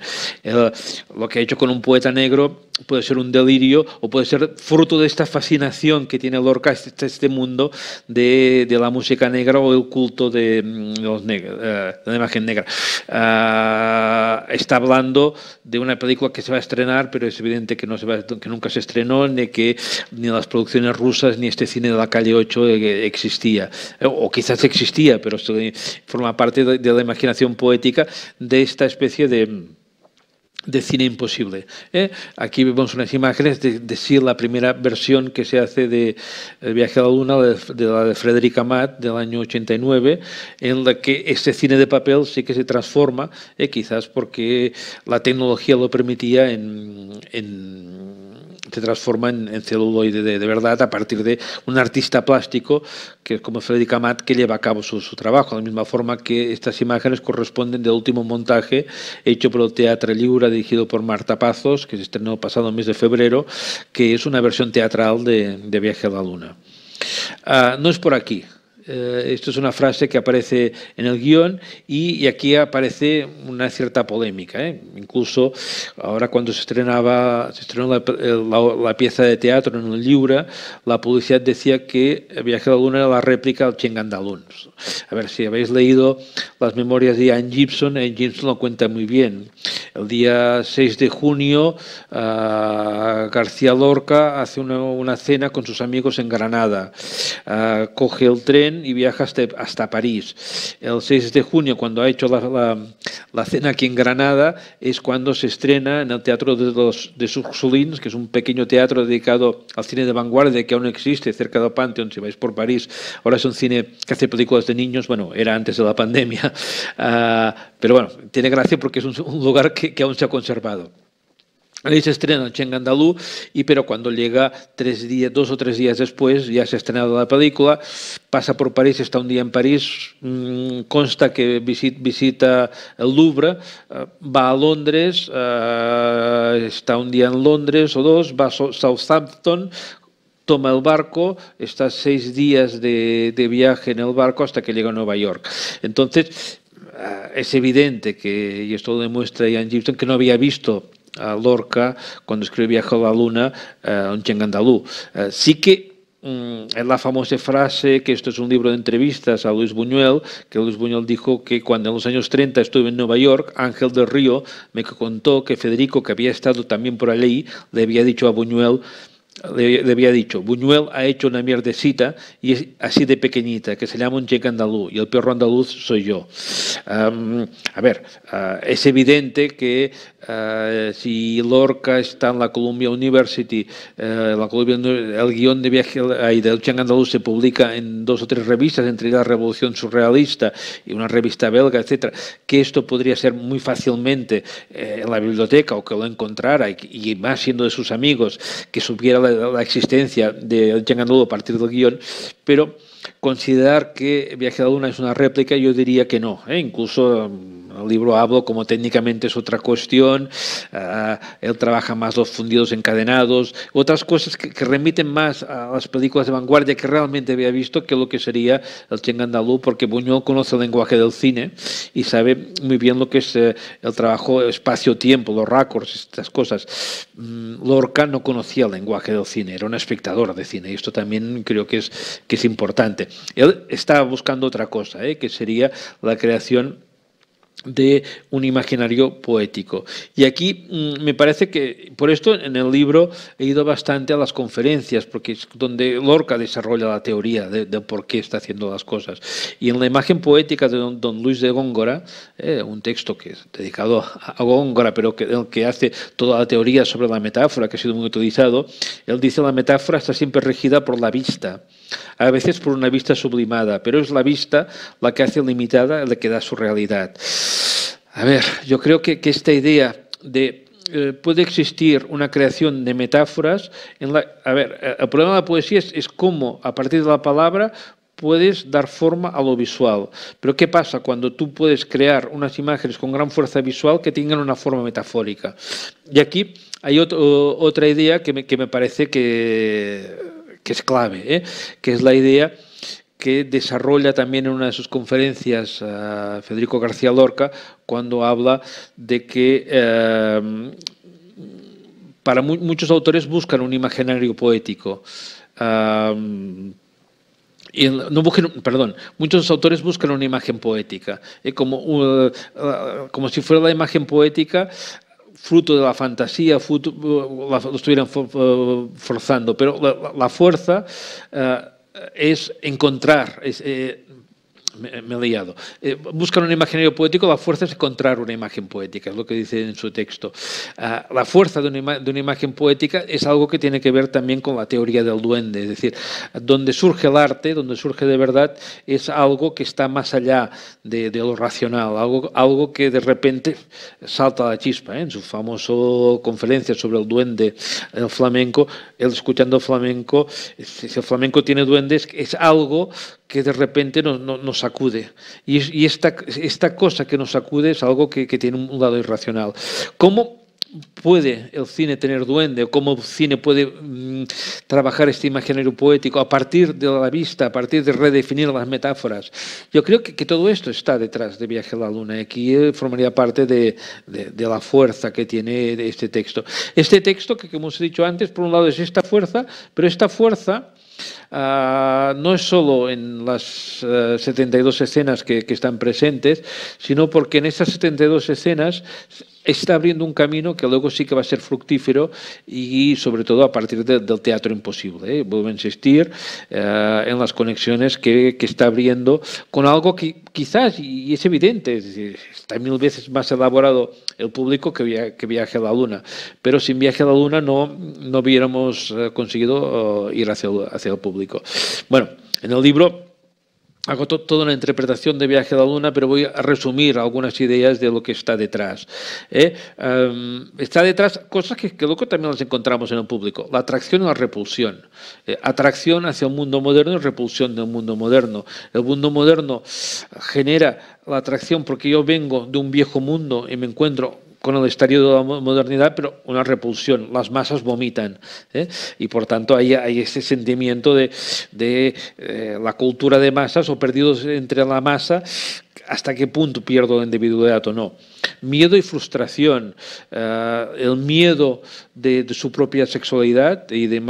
lo que ha hecho con un poeta negro puede ser un delirio o puede ser fruto de esta fascinación que tiene Lorca este mundo de la música negra o el culto de la imagen negra. Está hablando de una película que se va a estrenar, pero es evidente que nunca se estrenó, ni las producciones rusas ni este cine de la calle 8 existía, o quizás existía, pero forma parte de la imaginación poética de esta especie de cine imposible. Aquí vemos unas imágenes de sí, la primera versión que se hace de El Viaje a la Luna, de la de Frédéric Amat, del año 89, en la que este cine de papel sí que se transforma, quizás porque la tecnología lo permitía, se transforma en celuloide de verdad a partir de un artista plástico que es como Frédéric Amat, que lleva a cabo su trabajo, de la misma forma que estas imágenes corresponden del último montaje hecho por el Teatre Lliure, dirigido por Marta Pazos, que se estrenó pasado mes de febrero, que es una versión teatral de Viaje a la Luna. No es por aquí. Esto es una frase que aparece en el guión y aquí aparece una cierta polémica. Incluso ahora cuando se estrenó la pieza de teatro en el Lliure, la publicidad decía que Viaje a la Luna era la réplica del Cheng Andalún. A ver, si habéis leído las memorias de Ian Gibson lo cuenta muy bien. El día 6 de junio García Lorca hace una cena con sus amigos en Granada, coge el tren y viaja hasta París. El 6 de junio, cuando ha hecho la cena aquí en Granada, es cuando se estrena en el Teatro de Ursulins, que es un pequeño teatro dedicado al cine de vanguardia que aún existe cerca del Panteón, si vais por París. Ahora es un cine que hace películas de niños, bueno, era antes de la pandemia, pero bueno, tiene gracia porque es un lugar que aún se ha conservado. Ahí se estrena el Cheng Andalú, pero cuando llega 2 o 3 días después, ya se ha estrenado la película, pasa por París, está un día en París, consta que visita el Louvre, va a Londres, está un día en Londres o 2, va a Southampton, toma el barco, está 6 días de viaje en el barco hasta que llega a Nueva York. Entonces, es evidente que, y esto lo demuestra Ian Gibson, que no había visto a Lorca cuando escribió Viaje a la Luna, un Cheng Andalú. Sí que la famosa frase, que esto es un libro de entrevistas a Luis Buñuel, que Luis Buñuel dijo que cuando en los años 30 estuve en Nueva York, Ángel del Río me contó que Federico, que había estado también por allí, le había dicho a Buñuel, Buñuel ha hecho una mierdecita y es así de pequeñita, que se llama un Cheng Andalú, y el perro andaluz soy yo. Es evidente que si Lorca está en la Columbia University, el guión de viaje del Cheng Andalú se publica en 2 o 3 revistas, entre la Revolución Surrealista y una revista belga, etcétera, que esto podría ser muy fácilmente en la biblioteca, o que lo encontrara, y más siendo de sus amigos, que supiera la existencia del Cheng Andalú a partir del guión, pero considerar que Viaje a la Luna es una réplica, yo diría que no. Incluso el libro hablo como técnicamente es otra cuestión, él trabaja más los fundidos encadenados, otras cosas que remiten más a las películas de vanguardia que realmente había visto que lo que sería el Cheng Andalú, porque Buñuel conoce el lenguaje del cine y sabe muy bien lo que es el trabajo espacio-tiempo, los raccords, estas cosas. Lorca no conocía el lenguaje del cine, era un espectador de cine, y esto también creo que es importante. Él estaba buscando otra cosa, que sería la creación de un imaginario poético. Y aquí me parece que, por esto en el libro he ido bastante a las conferencias, porque es donde Lorca desarrolla la teoría de por qué está haciendo las cosas. Y en la imagen poética de don Luis de Góngora, un texto que es dedicado a Góngora, pero que hace toda la teoría sobre la metáfora, que ha sido muy utilizado, él dice: la metáfora está siempre regida por la vista, a veces por una vista sublimada, pero es la vista la que hace limitada, la que da su realidad. A ver, yo creo que esta idea de puede existir una creación de metáforas. El problema de la poesía es cómo, a partir de la palabra, puedes dar forma a lo visual. Pero ¿qué pasa cuando tú puedes crear unas imágenes con gran fuerza visual que tengan una forma metafórica? Y aquí hay otra idea que me parece que es clave, que es la idea que desarrolla también en una de sus conferencias Federico García Lorca, cuando habla de que para muchos autores buscan un imaginario poético. Muchos autores buscan una imagen poética, como si fuera la imagen poética fruto de la fantasía, lo estuvieran forzando, pero la fuerza es encontrar, me he liado. Buscan un imaginario poético, la fuerza es encontrar una imagen poética, es lo que dice en su texto. La fuerza de una imagen poética es algo que tiene que ver también con la teoría del duende, es decir, donde surge el arte, donde surge de verdad, es algo que está más allá de lo racional, algo que de repente salta la chispa. En su famosa conferencia sobre el duende, el flamenco, él escuchando flamenco, si el flamenco tiene duendes, es algo que de repente nos sacude. Y esta cosa que nos sacude es algo que tiene un lado irracional. ¿Cómo puede el cine tener duende? ¿Cómo el cine puede trabajar este imaginario poético a partir de la vista, a partir de redefinir las metáforas? Yo creo que todo esto está detrás de Viaje a la Luna. Aquí formaría parte de la fuerza que tiene este texto. Este texto que, como os he dicho antes, por un lado es esta fuerza, pero esta fuerza no es solo en las 72 escenas que están presentes, sino porque en estas 72 escenas está abriendo un camino que luego sí que va a ser fructífero y sobre todo a partir del teatro imposible. Vuelvo a insistir en las conexiones que está abriendo con algo que quizás, y es evidente, es decir, está 1000 veces más elaborado el público que Viaje a la Luna, pero sin Viaje a la Luna no hubiéramos conseguido ir hacia el público. Bueno, en el libro hago toda una interpretación de Viaje a la Luna, pero voy a resumir algunas ideas de lo que está detrás. Está detrás cosas que luego también las encontramos en el público. La atracción y la repulsión. Atracción hacia el mundo moderno y repulsión del mundo moderno. El mundo moderno genera la atracción porque yo vengo de un viejo mundo y me encuentro con el estadio de la modernidad, pero una repulsión. Las masas vomitan. Y por tanto hay ese sentimiento de la cultura de masas o perdidos entre la masa, hasta qué punto pierdo la individualidad o no. Miedo y frustración. El miedo de su propia sexualidad y de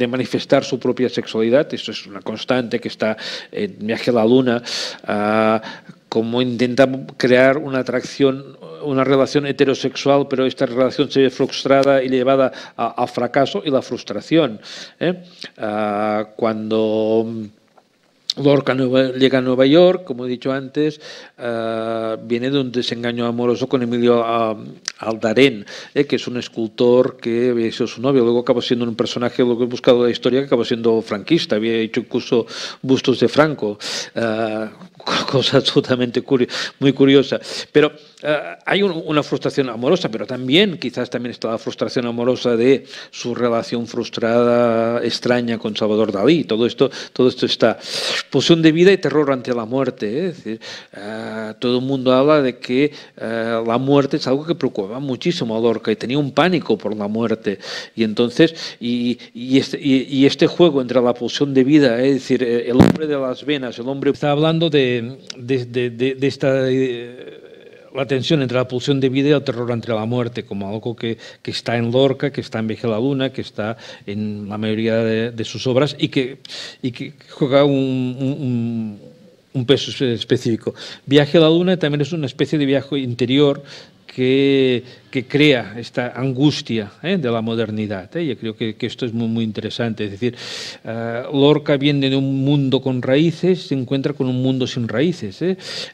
manifestar su propia sexualidad. Esto es una constante que está en Viaje a la Luna. Como intenta crear una atracción, una relación heterosexual, pero esta relación se ve frustrada y llevada al fracaso y la frustración. Cuando Lorca llega a Nueva York, como he dicho antes, viene de un desengaño amoroso con Emilio Aldarén, que es un escultor que había sido su novio, luego acabó siendo un personaje, luego he buscado la historia, que acabó siendo franquista, había hecho incluso bustos de Franco, cosa absolutamente muy curiosa. Pero hay una frustración amorosa, pero también, quizás también está la frustración amorosa de su relación frustrada, extraña con Salvador Dalí. Todo esto está. Pulsión de vida y terror ante la muerte. Es decir, todo el mundo habla de que la muerte es algo que preocupaba muchísimo a Lorca y tenía un pánico por la muerte. Y entonces, este juego entre la pulsión de vida, es decir, el hombre de las venas, el hombre... Está hablando de esta... la tensión entre la pulsión de vida y el terror ante la muerte, como algo que está en Lorca, que está en Viaje a la Luna, que está en la mayoría de sus obras y que juega un peso específico. Viaje a la Luna también es una especie de viaje interior que crea esta angustia de la modernidad. Yo creo que esto es muy interesante. Es decir, Lorca viene de un mundo con raíces, se encuentra con un mundo sin raíces.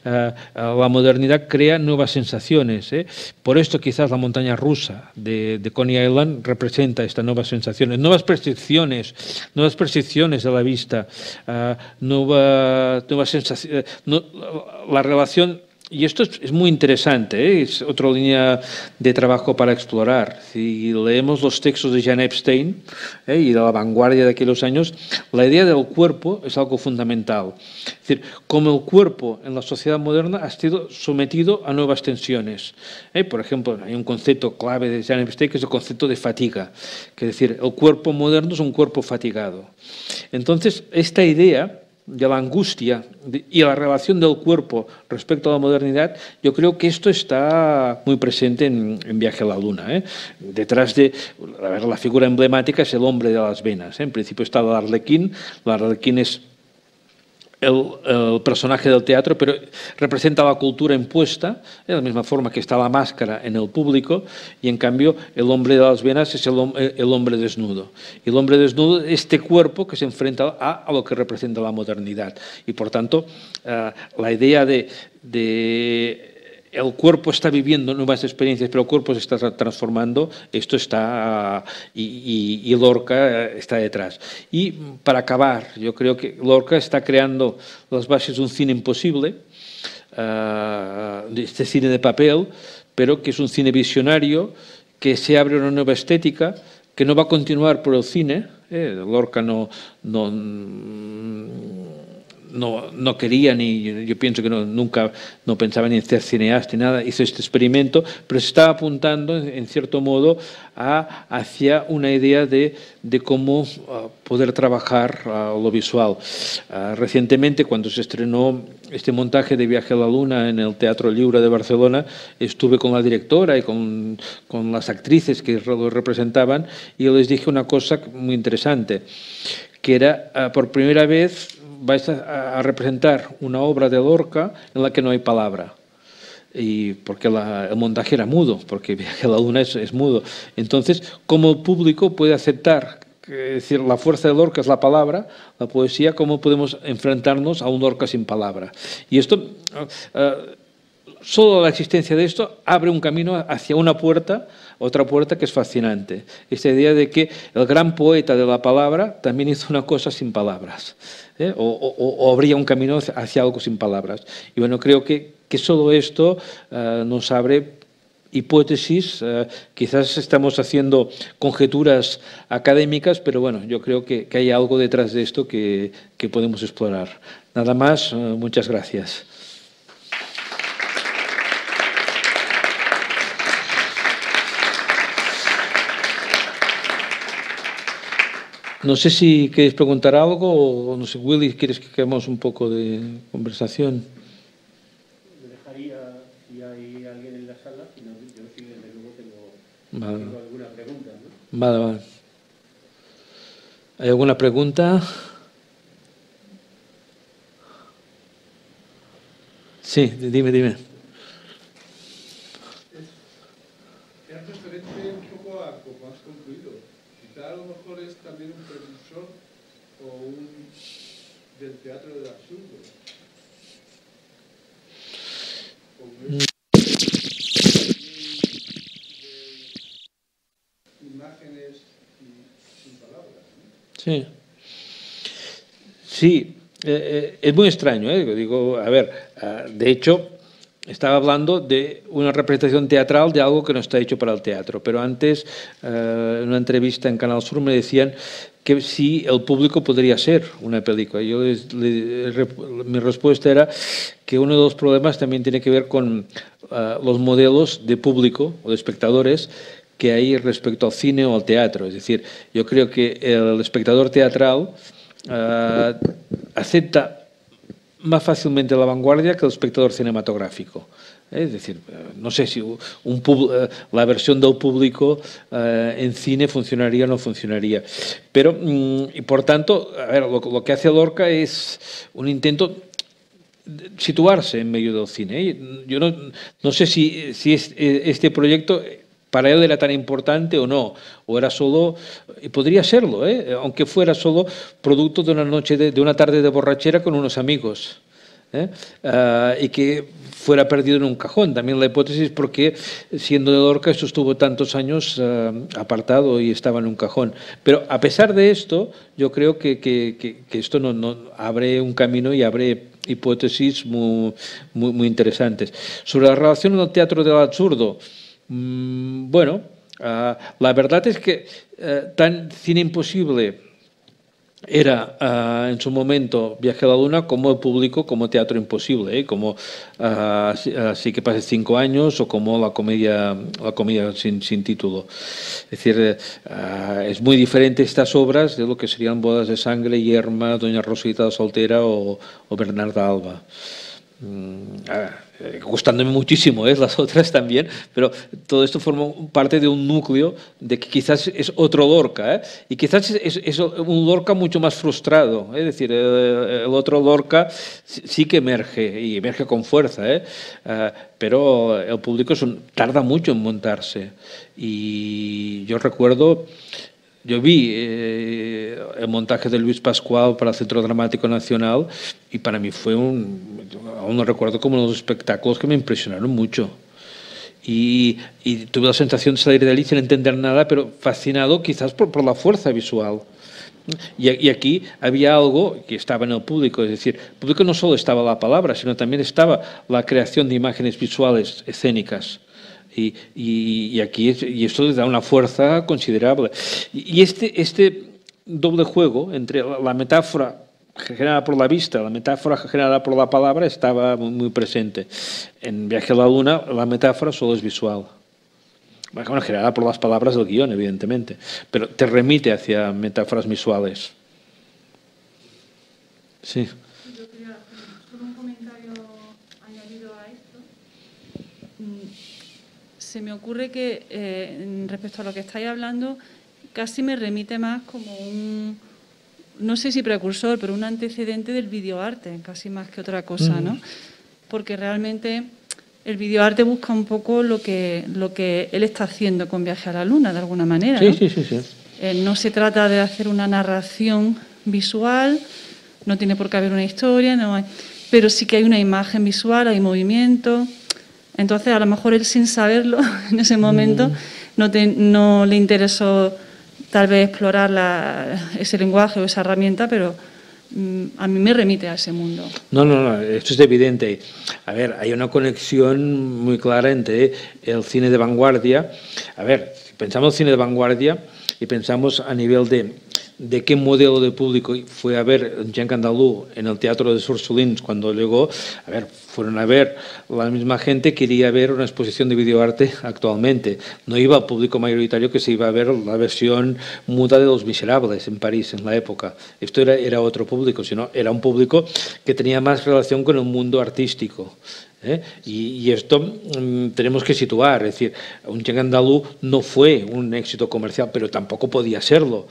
La modernidad crea nuevas sensaciones. Por esto quizás la montaña rusa de Coney Island representa estas nuevas sensaciones, nuevas percepciones de la vista, nuevas sensaciones, la relación. Y esto es muy interesante, es otra línea de trabajo para explorar. Si leemos los textos de Jean Epstein y de la vanguardia de aquellos años, la idea del cuerpo es algo fundamental. Es decir, como el cuerpo en la sociedad moderna ha sido sometido a nuevas tensiones. Por ejemplo, hay un concepto clave de Jean Epstein que es el concepto de fatiga, que es decir, el cuerpo moderno es un cuerpo fatigado. Entonces, esta idea de la angustia y la relación del cuerpo respecto a la modernidad, yo creo que esto está muy presente en Viaje a la Luna. Detrás de la figura emblemática es el hombre de las venas. En principio está el Arlequín. El Arlequín es el personaje del teatro, pero representa la cultura impuesta, de la misma forma que está la máscara en el público, y en cambio el hombre de las venas es el hombre desnudo. Y el hombre desnudo es este cuerpo que se enfrenta a lo que representa la modernidad. Y por tanto, la idea de el cuerpo está viviendo nuevas experiencias, pero el cuerpo se está transformando, esto está, y Lorca está detrás. Y para acabar, yo creo que Lorca está creando las bases de un cine imposible, de este cine de papel, pero que es un cine visionario, que se abre una nueva estética, que no va a continuar por el cine. Lorca no quería, ni yo pienso que nunca pensaba ni en ser cineasta ni nada, hizo este experimento, pero se estaba apuntando, en cierto modo, hacia una idea de cómo poder trabajar lo visual. Recientemente, cuando se estrenó este montaje de Viaje a la Luna en el Teatro Lliure de Barcelona, estuve con la directora y con las actrices que lo representaban, y yo les dije una cosa muy interesante, que era, por primera vez vais a representar una obra de Lorca en la que no hay palabra. y porque el montaje era mudo, porque Viaje a la Luna es mudo. Entonces, ¿cómo el público puede aceptar? Es decir, la fuerza de Lorca es la palabra, la poesía, ¿cómo podemos enfrentarnos a un Lorca sin palabra? Y esto, solo la existencia de esto abre un camino hacia una puerta, otra puerta que es fascinante. Esta idea de que el gran poeta de la palabra también hizo una cosa sin palabras, o habría un camino hacia algo sin palabras. Y bueno, creo que solo esto nos abre hipótesis, quizás estamos haciendo conjeturas académicas, pero bueno, yo creo que hay algo detrás de esto que podemos explorar. Nada más, muchas gracias. No sé si queréis preguntar algo o no sé, Willy, ¿quieres que hagamos un poco de conversación? Me dejaría, si hay alguien en la sala, yo sí, desde luego tengo alguna pregunta, ¿no? Vale. ¿Hay alguna pregunta? Sí, dime. Es referente un poco a como has concluido. Quizá a lo mejor es también un precursor o del teatro del absurdo. Imágenes sin palabras, ¿no? Sí. Sí, es muy extraño, ¿eh? Digo, a ver, de hecho, estaba hablando de una representación teatral de algo que no está hecho para el teatro, pero antes, en una entrevista en Canal Sur, me decían que si el público podría ser una película. Mi respuesta era que uno de los problemas también tiene que ver con los modelos de público o de espectadores que hay respecto al cine o al teatro. Es decir, yo creo que el espectador teatral acepta más fácilmente la vanguardia que el espectador cinematográfico. Es decir, no sé si la versión del público en cine funcionaría o no funcionaría. Pero, y por tanto, a ver, lo que hace Lorca es un intento de situarse en medio del cine. Yo no sé si este proyecto para él era tan importante o no, o era solo, y podría serlo, aunque fuera solo producto de una noche, de una tarde de borrachera con unos amigos, y que fuera perdido en un cajón. También la hipótesis porque, siendo de Lorca, esto estuvo tantos años apartado y estaba en un cajón. Pero a pesar de esto, yo creo que esto no abre un camino y abre hipótesis muy interesantes. Sobre la relación del teatro del absurdo, bueno, la verdad es que tan Cine Imposible era en su momento Viaje a la Luna como el público, como Teatro Imposible, como Así que pases 5 años o como la comedia sin título. Es decir, es muy diferente estas obras de lo que serían Bodas de Sangre, Yerma, Doña Rosita la Soltera o Bernarda Alba. Gustándome muchísimo las otras también, pero todo esto forma parte de un núcleo de que quizás es otro Lorca, y quizás es un Lorca mucho más frustrado, es decir, el otro Lorca sí que emerge, y emerge con fuerza, pero el público tarda mucho en montarse. Y yo recuerdo... Yo vi el montaje de Luis Pascual para el Centro Dramático Nacional y para mí fue aún lo recuerdo como uno de los espectáculos que me impresionaron mucho. Y tuve la sensación de salir de allí sin entender nada, pero fascinado quizás por la fuerza visual. Y aquí había algo que estaba en el público, es decir, el público no solo estaba la palabra, sino también estaba la creación de imágenes visuales escénicas. Y aquí esto le da una fuerza considerable. Y este doble juego entre la metáfora generada por la vista, la metáfora generada por la palabra, estaba muy presente. En Viaje a la Luna, la metáfora solo es visual. Bueno, generada por las palabras del guión, evidentemente, pero te remite hacia metáforas visuales. Sí. Yo quería hacer solo un comentario añadido a esto. Se me ocurre que respecto a lo que estáis hablando, casi me remite más como un, no sé si precursor, pero un antecedente del videoarte, casi más que otra cosa, ¿no? Porque realmente el videoarte busca un poco lo que él está haciendo con Viaje a la Luna, de alguna manera, ¿no? Sí. No se trata de hacer una narración visual, no tiene por qué haber una historia, pero sí que hay una imagen visual, hay movimiento. Entonces, a lo mejor él, sin saberlo, en ese momento, no le interesó tal vez explorar ese lenguaje o esa herramienta, pero a mí me remite a ese mundo. No, esto es evidente. A ver, hay una conexión muy clara entre el cine de vanguardia. A ver, si pensamos en cine de vanguardia y pensamos a nivel de qué modelo de público fue a ver Jean Candelou en el Teatro de Ursulins cuando llegó, a ver, fueron a ver, la misma gente quería ver una exposición de videoarte actualmente. No iba al público mayoritario que se iba a ver la versión muda de Los Miserables en París en la época. Esto era otro público, sino era un público que tenía más relación con el mundo artístico. Y esto tenemos que situar, es decir, un Jean Candelou no fue un éxito comercial, pero tampoco podía serlo,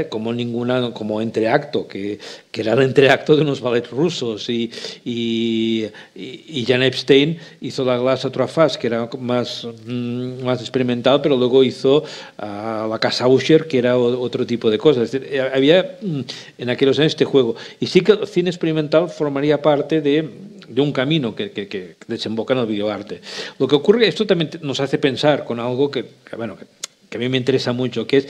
como Entreacto, que era el entreacto de unos ballets rusos, y Jan Epstein hizo La Glace à Trois Faces, que era más experimental, pero luego hizo La Casa Usher, que era otro tipo de cosas. Es decir, había en aquellos años este juego, y sí que el cine experimental formaría parte de un camino que desemboca en el videoarte. Lo que ocurre, esto también nos hace pensar con algo que a mí me interesa mucho, que es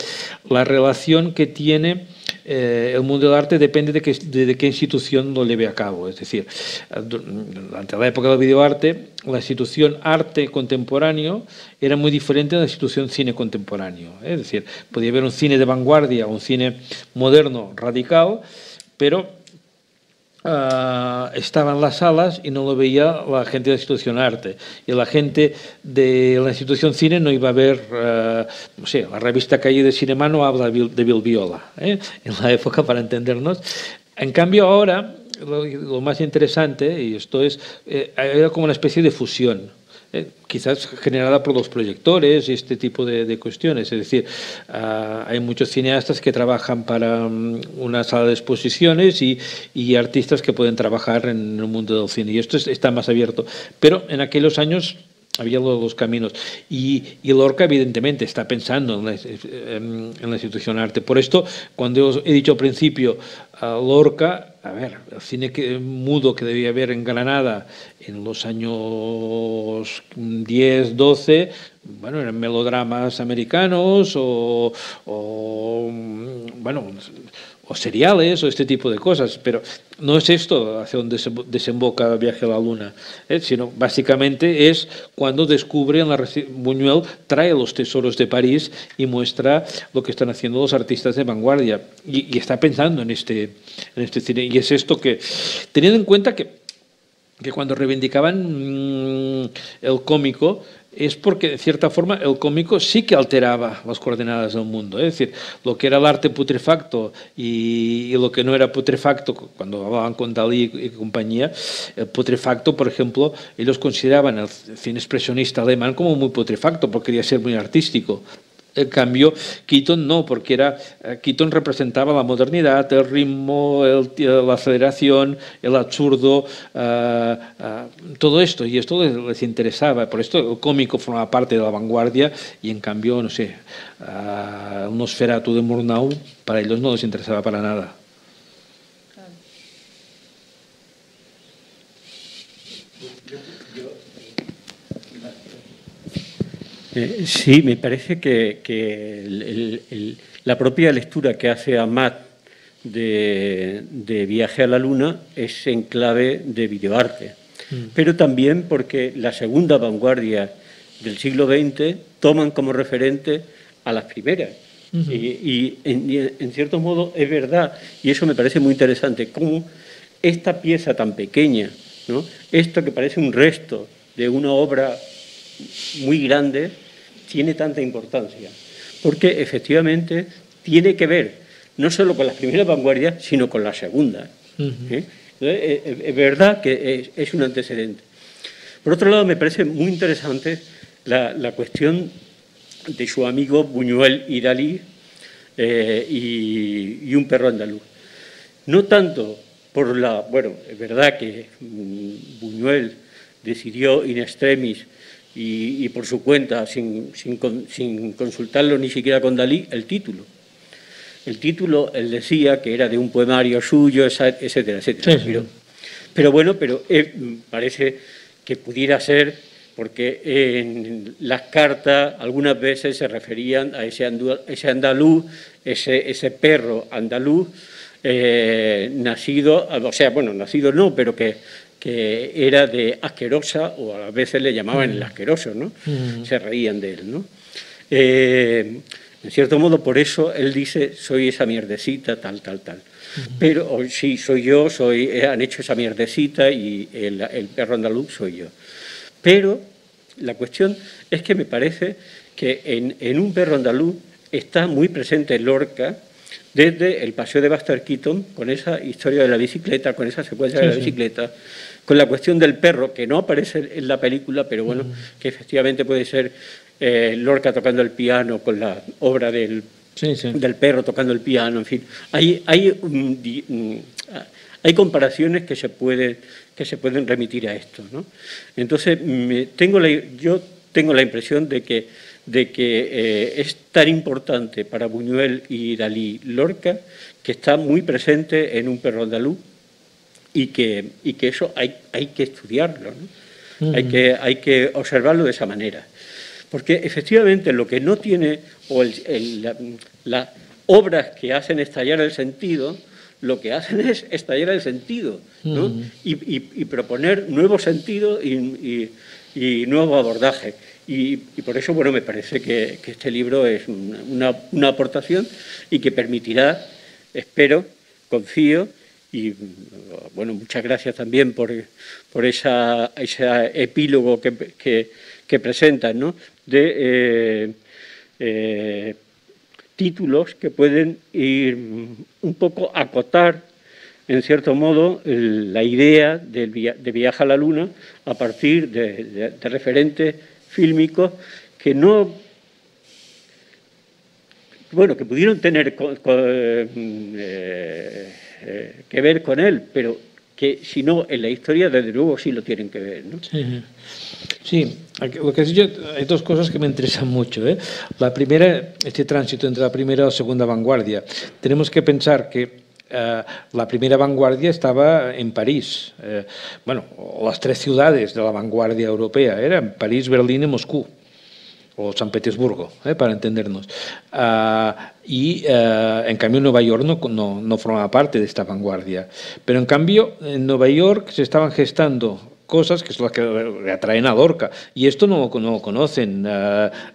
la relación que tiene el mundo del arte, depende de qué institución lo lleve a cabo. Es decir, durante la época del videoarte, la institución arte contemporáneo era muy diferente de la institución cine contemporáneo. Es decir, podía haber un cine de vanguardia, un cine moderno radical, pero estaba en las salas y no lo veía la gente de la institución arte, y la gente de la institución cine no iba a ver, no sé, la revista Calle de Cinema no habla de Bill Viola, en la época, para entendernos. En cambio ahora lo más interesante, y esto es, era como una especie de fusión, quizás generada por los proyectores y este tipo de cuestiones. Es decir, hay muchos cineastas que trabajan para una sala de exposiciones y artistas que pueden trabajar en el mundo del cine. Y esto está más abierto. Pero en aquellos años había los caminos. Y Lorca, evidentemente, está pensando en la institución arte. Por esto, cuando os he dicho al principio, Lorca, a ver, el cine mudo que debía haber en Granada en los años 10, 12, bueno, eran melodramas americanos o seriales o este tipo de cosas, pero no es esto hacia donde desemboca Viaje a la Luna, sino básicamente es cuando descubre Buñuel trae los tesoros de París y muestra lo que están haciendo los artistas de vanguardia y está pensando en este cine. Y es esto que, teniendo en cuenta que cuando reivindicaban el cómico, es porque, de cierta forma, el cómico sí que alteraba las coordenadas del mundo. Es decir, lo que era el arte putrefacto y lo que no era putrefacto, cuando hablaban con Dalí y compañía, el putrefacto, por ejemplo, ellos consideraban el cine expresionista alemán como muy putrefacto, porque quería ser muy artístico. En cambio, Keaton no, porque Keaton representaba la modernidad, el ritmo, la aceleración, el absurdo, todo esto, y esto les interesaba. Por esto el cómico formaba parte de la vanguardia y, en cambio, no sé, un Nosferatu de Murnau, para ellos no les interesaba para nada. Sí, me parece que la propia lectura que hace Amat de Viaje a la Luna es en clave de videoarte, pero también porque la segunda vanguardia del siglo XX toman como referente a las primeras. Y en cierto modo es verdad, y eso me parece muy interesante, cómo esta pieza tan pequeña, ¿no? Esto que parece un resto de una obra muy grande, tiene tanta importancia, porque efectivamente tiene que ver no solo con las primeras vanguardias, sino con las segundas. Es verdad que es un antecedente. Por otro lado, me parece muy interesante la cuestión de su amigo Buñuel y Dalí y Un perro andaluz. No tanto por bueno, es verdad que Buñuel decidió in extremis y por su cuenta, sin consultarlo ni siquiera con Dalí, el título. El título, él decía que era de un poemario suyo, etcétera, etcétera. Sí. Pero bueno, parece que pudiera ser, porque en las cartas algunas veces se referían a ese andaluz, ese perro andaluz, nacido, o sea, bueno, nacido no, pero que era de Asquerosa, o a veces le llamaban el asqueroso, ¿no? Se reían de él, ¿no? En cierto modo, por eso él dice, soy esa mierdecita, tal. Pero sí, soy yo, han hecho esa mierdecita y el perro andaluz soy yo. Pero la cuestión es que me parece que en un perro andaluz está muy presente Lorca desde el paseo de Buster Keaton, con esa historia de la bicicleta, con esa secuencia de la bicicleta, con la cuestión del perro, que no aparece en la película, pero bueno, que efectivamente puede ser Lorca tocando el piano con la obra del perro tocando el piano, en fin. Hay comparaciones que se pueden remitir a esto, ¿no? Entonces, yo tengo la impresión de que es tan importante para Buñuel y Dalí Lorca, que está muy presente en un perro andaluz, y que eso hay que estudiarlo, ¿no? Hay que observarlo de esa manera. Porque efectivamente lo que no tiene, o las obras que hacen estallar el sentido, lo que hacen es estallar el sentido, ¿no? Y proponer nuevos sentidos y nuevos abordajes. Y por eso, bueno, me parece que este libro es una aportación y que permitirá, espero, confío, y bueno, muchas gracias también por ese epílogo que presentan, ¿no? De títulos que pueden ir un poco acotar, en cierto modo, la idea de Viaje a la Luna a partir de referentes fílmicos que no, bueno, que pudieron tener que ver con él, pero que si no, en la historia, desde luego, sí lo tienen que ver, ¿no? Sí, lo que has dicho, hay dos cosas que me interesan mucho, ¿eh? La primera, este tránsito entre la primera y la segunda vanguardia. Tenemos que pensar que la primera vanguardia estaba en París. Bueno, las tres ciudades de la vanguardia europea eran París, Berlín y Moscú, o San Petersburgo, para entendernos. En cambio Nueva York no formaba parte de esta vanguardia. Pero en cambio en Nueva York se estaban gestando cosas que son las que le atraen a Lorca. Y esto no lo conocen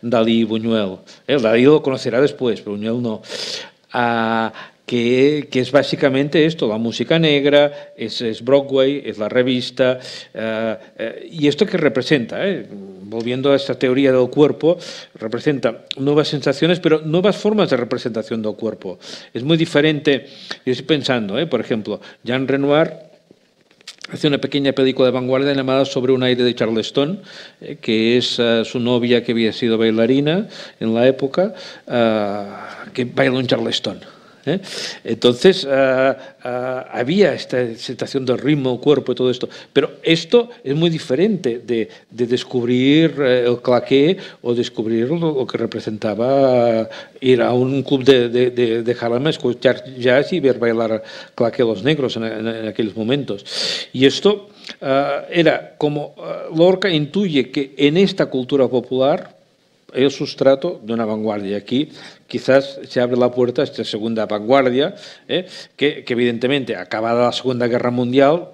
Dalí y Buñuel. Dalí lo conocerá después, pero Buñuel no. Que es básicamente esto, la música negra, es Broadway, es la revista, y esto que representa, volviendo a esta teoría del cuerpo, representa nuevas sensaciones, pero nuevas formas de representación del cuerpo. Es muy diferente, yo estoy pensando, por ejemplo, Jean Renoir hace una pequeña película de vanguardia llamada Sobre un aire de Charleston, que es su novia que había sido bailarina en la época, que bailó en Charleston. Entonces había esta sensación del ritmo, cuerpo y todo esto, pero esto es muy diferente de descubrir el claqué o descubrir lo que representaba ir a un club de Harlem, escuchar jazz y ver bailar claqué a los negros en aquellos momentos. Y esto era como Lorca intuye que en esta cultura popular el sustrato de una vanguardia. Aquí quizás se abre la puerta a esta segunda vanguardia, que evidentemente, acabada la Segunda Guerra Mundial,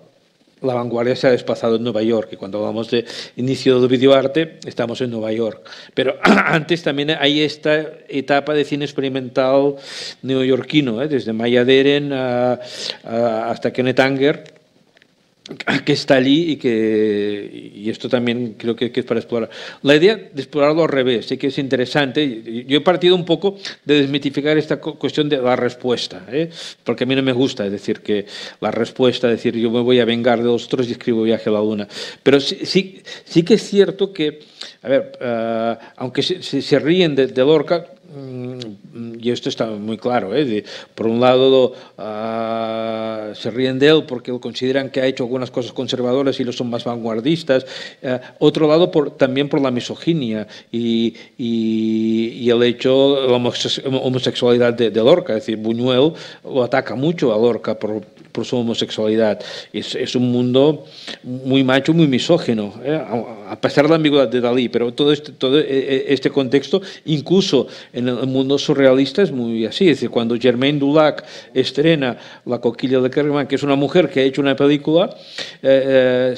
la vanguardia se ha desplazado en Nueva York, y cuando hablamos de inicio del videoarte, estamos en Nueva York. Pero antes también hay esta etapa de cine experimental neoyorquino, desde Maya Deren hasta Kenneth Anger, que está allí y esto también creo que es para explorar. La idea de explorarlo al revés, sí que es interesante. Yo he partido un poco de desmitificar esta cuestión de la respuesta, porque a mí no me gusta, es decir, que la respuesta, es decir, yo me voy a vengar de los otros y escribo Viaje a la Luna. Pero sí que es cierto que, a ver, aunque se ríen de Lorca, y esto está muy claro, por un lado se ríen de él porque consideran que ha hecho algunas cosas conservadoras y los son más vanguardistas, otro lado también por la misoginia y el hecho de la homosexualidad de Lorca, es decir, Buñuel lo ataca mucho a Lorca por su homosexualidad. Es un mundo muy macho, muy misógino, a pesar de la ambigüedad de Dalí, pero todo este contexto, incluso en el mundo surrealista, es muy así. Es decir, cuando Germaine Dulac estrena La coquilla de Kerman, que es una mujer que ha hecho una película, en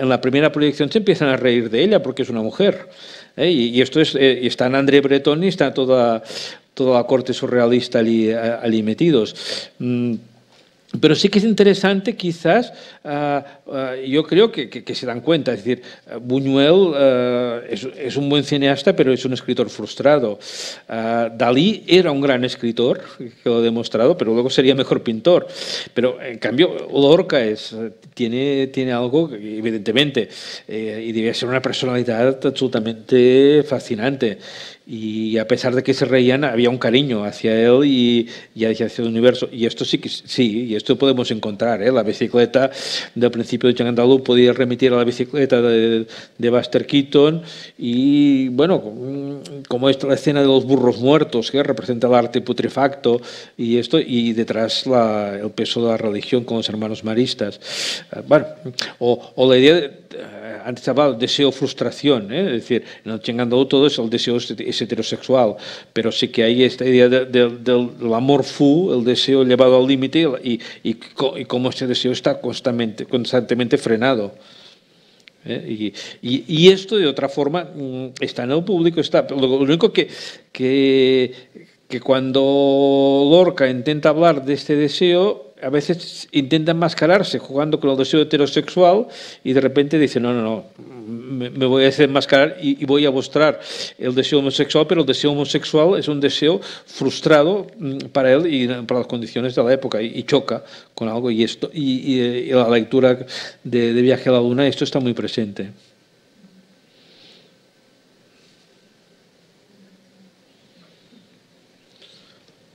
la primera proyección se empiezan a reír de ella porque es una mujer. Y esto está en André Breton y está toda la corte surrealista allí metidos. Pero sí que es interesante, quizás, yo creo que se dan cuenta, es decir, Buñuel es un buen cineasta, pero es un escritor frustrado. Dalí era un gran escritor, que lo ha demostrado, pero luego sería mejor pintor. Pero, en cambio, Lorca tiene algo, evidentemente, y debe ser una personalidad absolutamente fascinante. Y a pesar de que se reían, había un cariño hacia él y hacia el universo. Y esto y esto podemos encontrar. La bicicleta del principio de Jean Andalou podía remitir a la bicicleta de Buster Keaton. Y bueno, como la escena de los burros muertos, que representa el arte putrefacto, y detrás el peso de la religión con los hermanos maristas. Bueno, o la idea antes hablaba de deseo-frustración, es decir, en el Jean Andalou todo es el deseo es heterosexual, pero sí que hay esta idea del amor fou, el deseo llevado al límite y cómo este deseo está constantemente frenado. Y esto, de otra forma, está en el público. Lo único que cuando Lorca intenta hablar de este deseo, a veces intenta enmascararse jugando con el deseo heterosexual y de repente dice, no, me voy a desenmascarar y voy a mostrar el deseo homosexual, pero el deseo homosexual es un deseo frustrado para él y para las condiciones de la época y choca con algo y la lectura de Viaje a la Luna, esto está muy presente.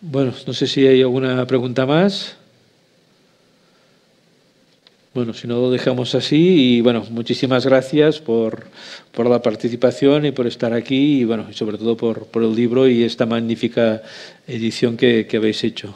Bueno, no sé si hay alguna pregunta más. Bueno, si no lo dejamos así y bueno, muchísimas gracias por la participación y por estar aquí y bueno, y sobre todo por el libro y esta magnífica edición que habéis hecho.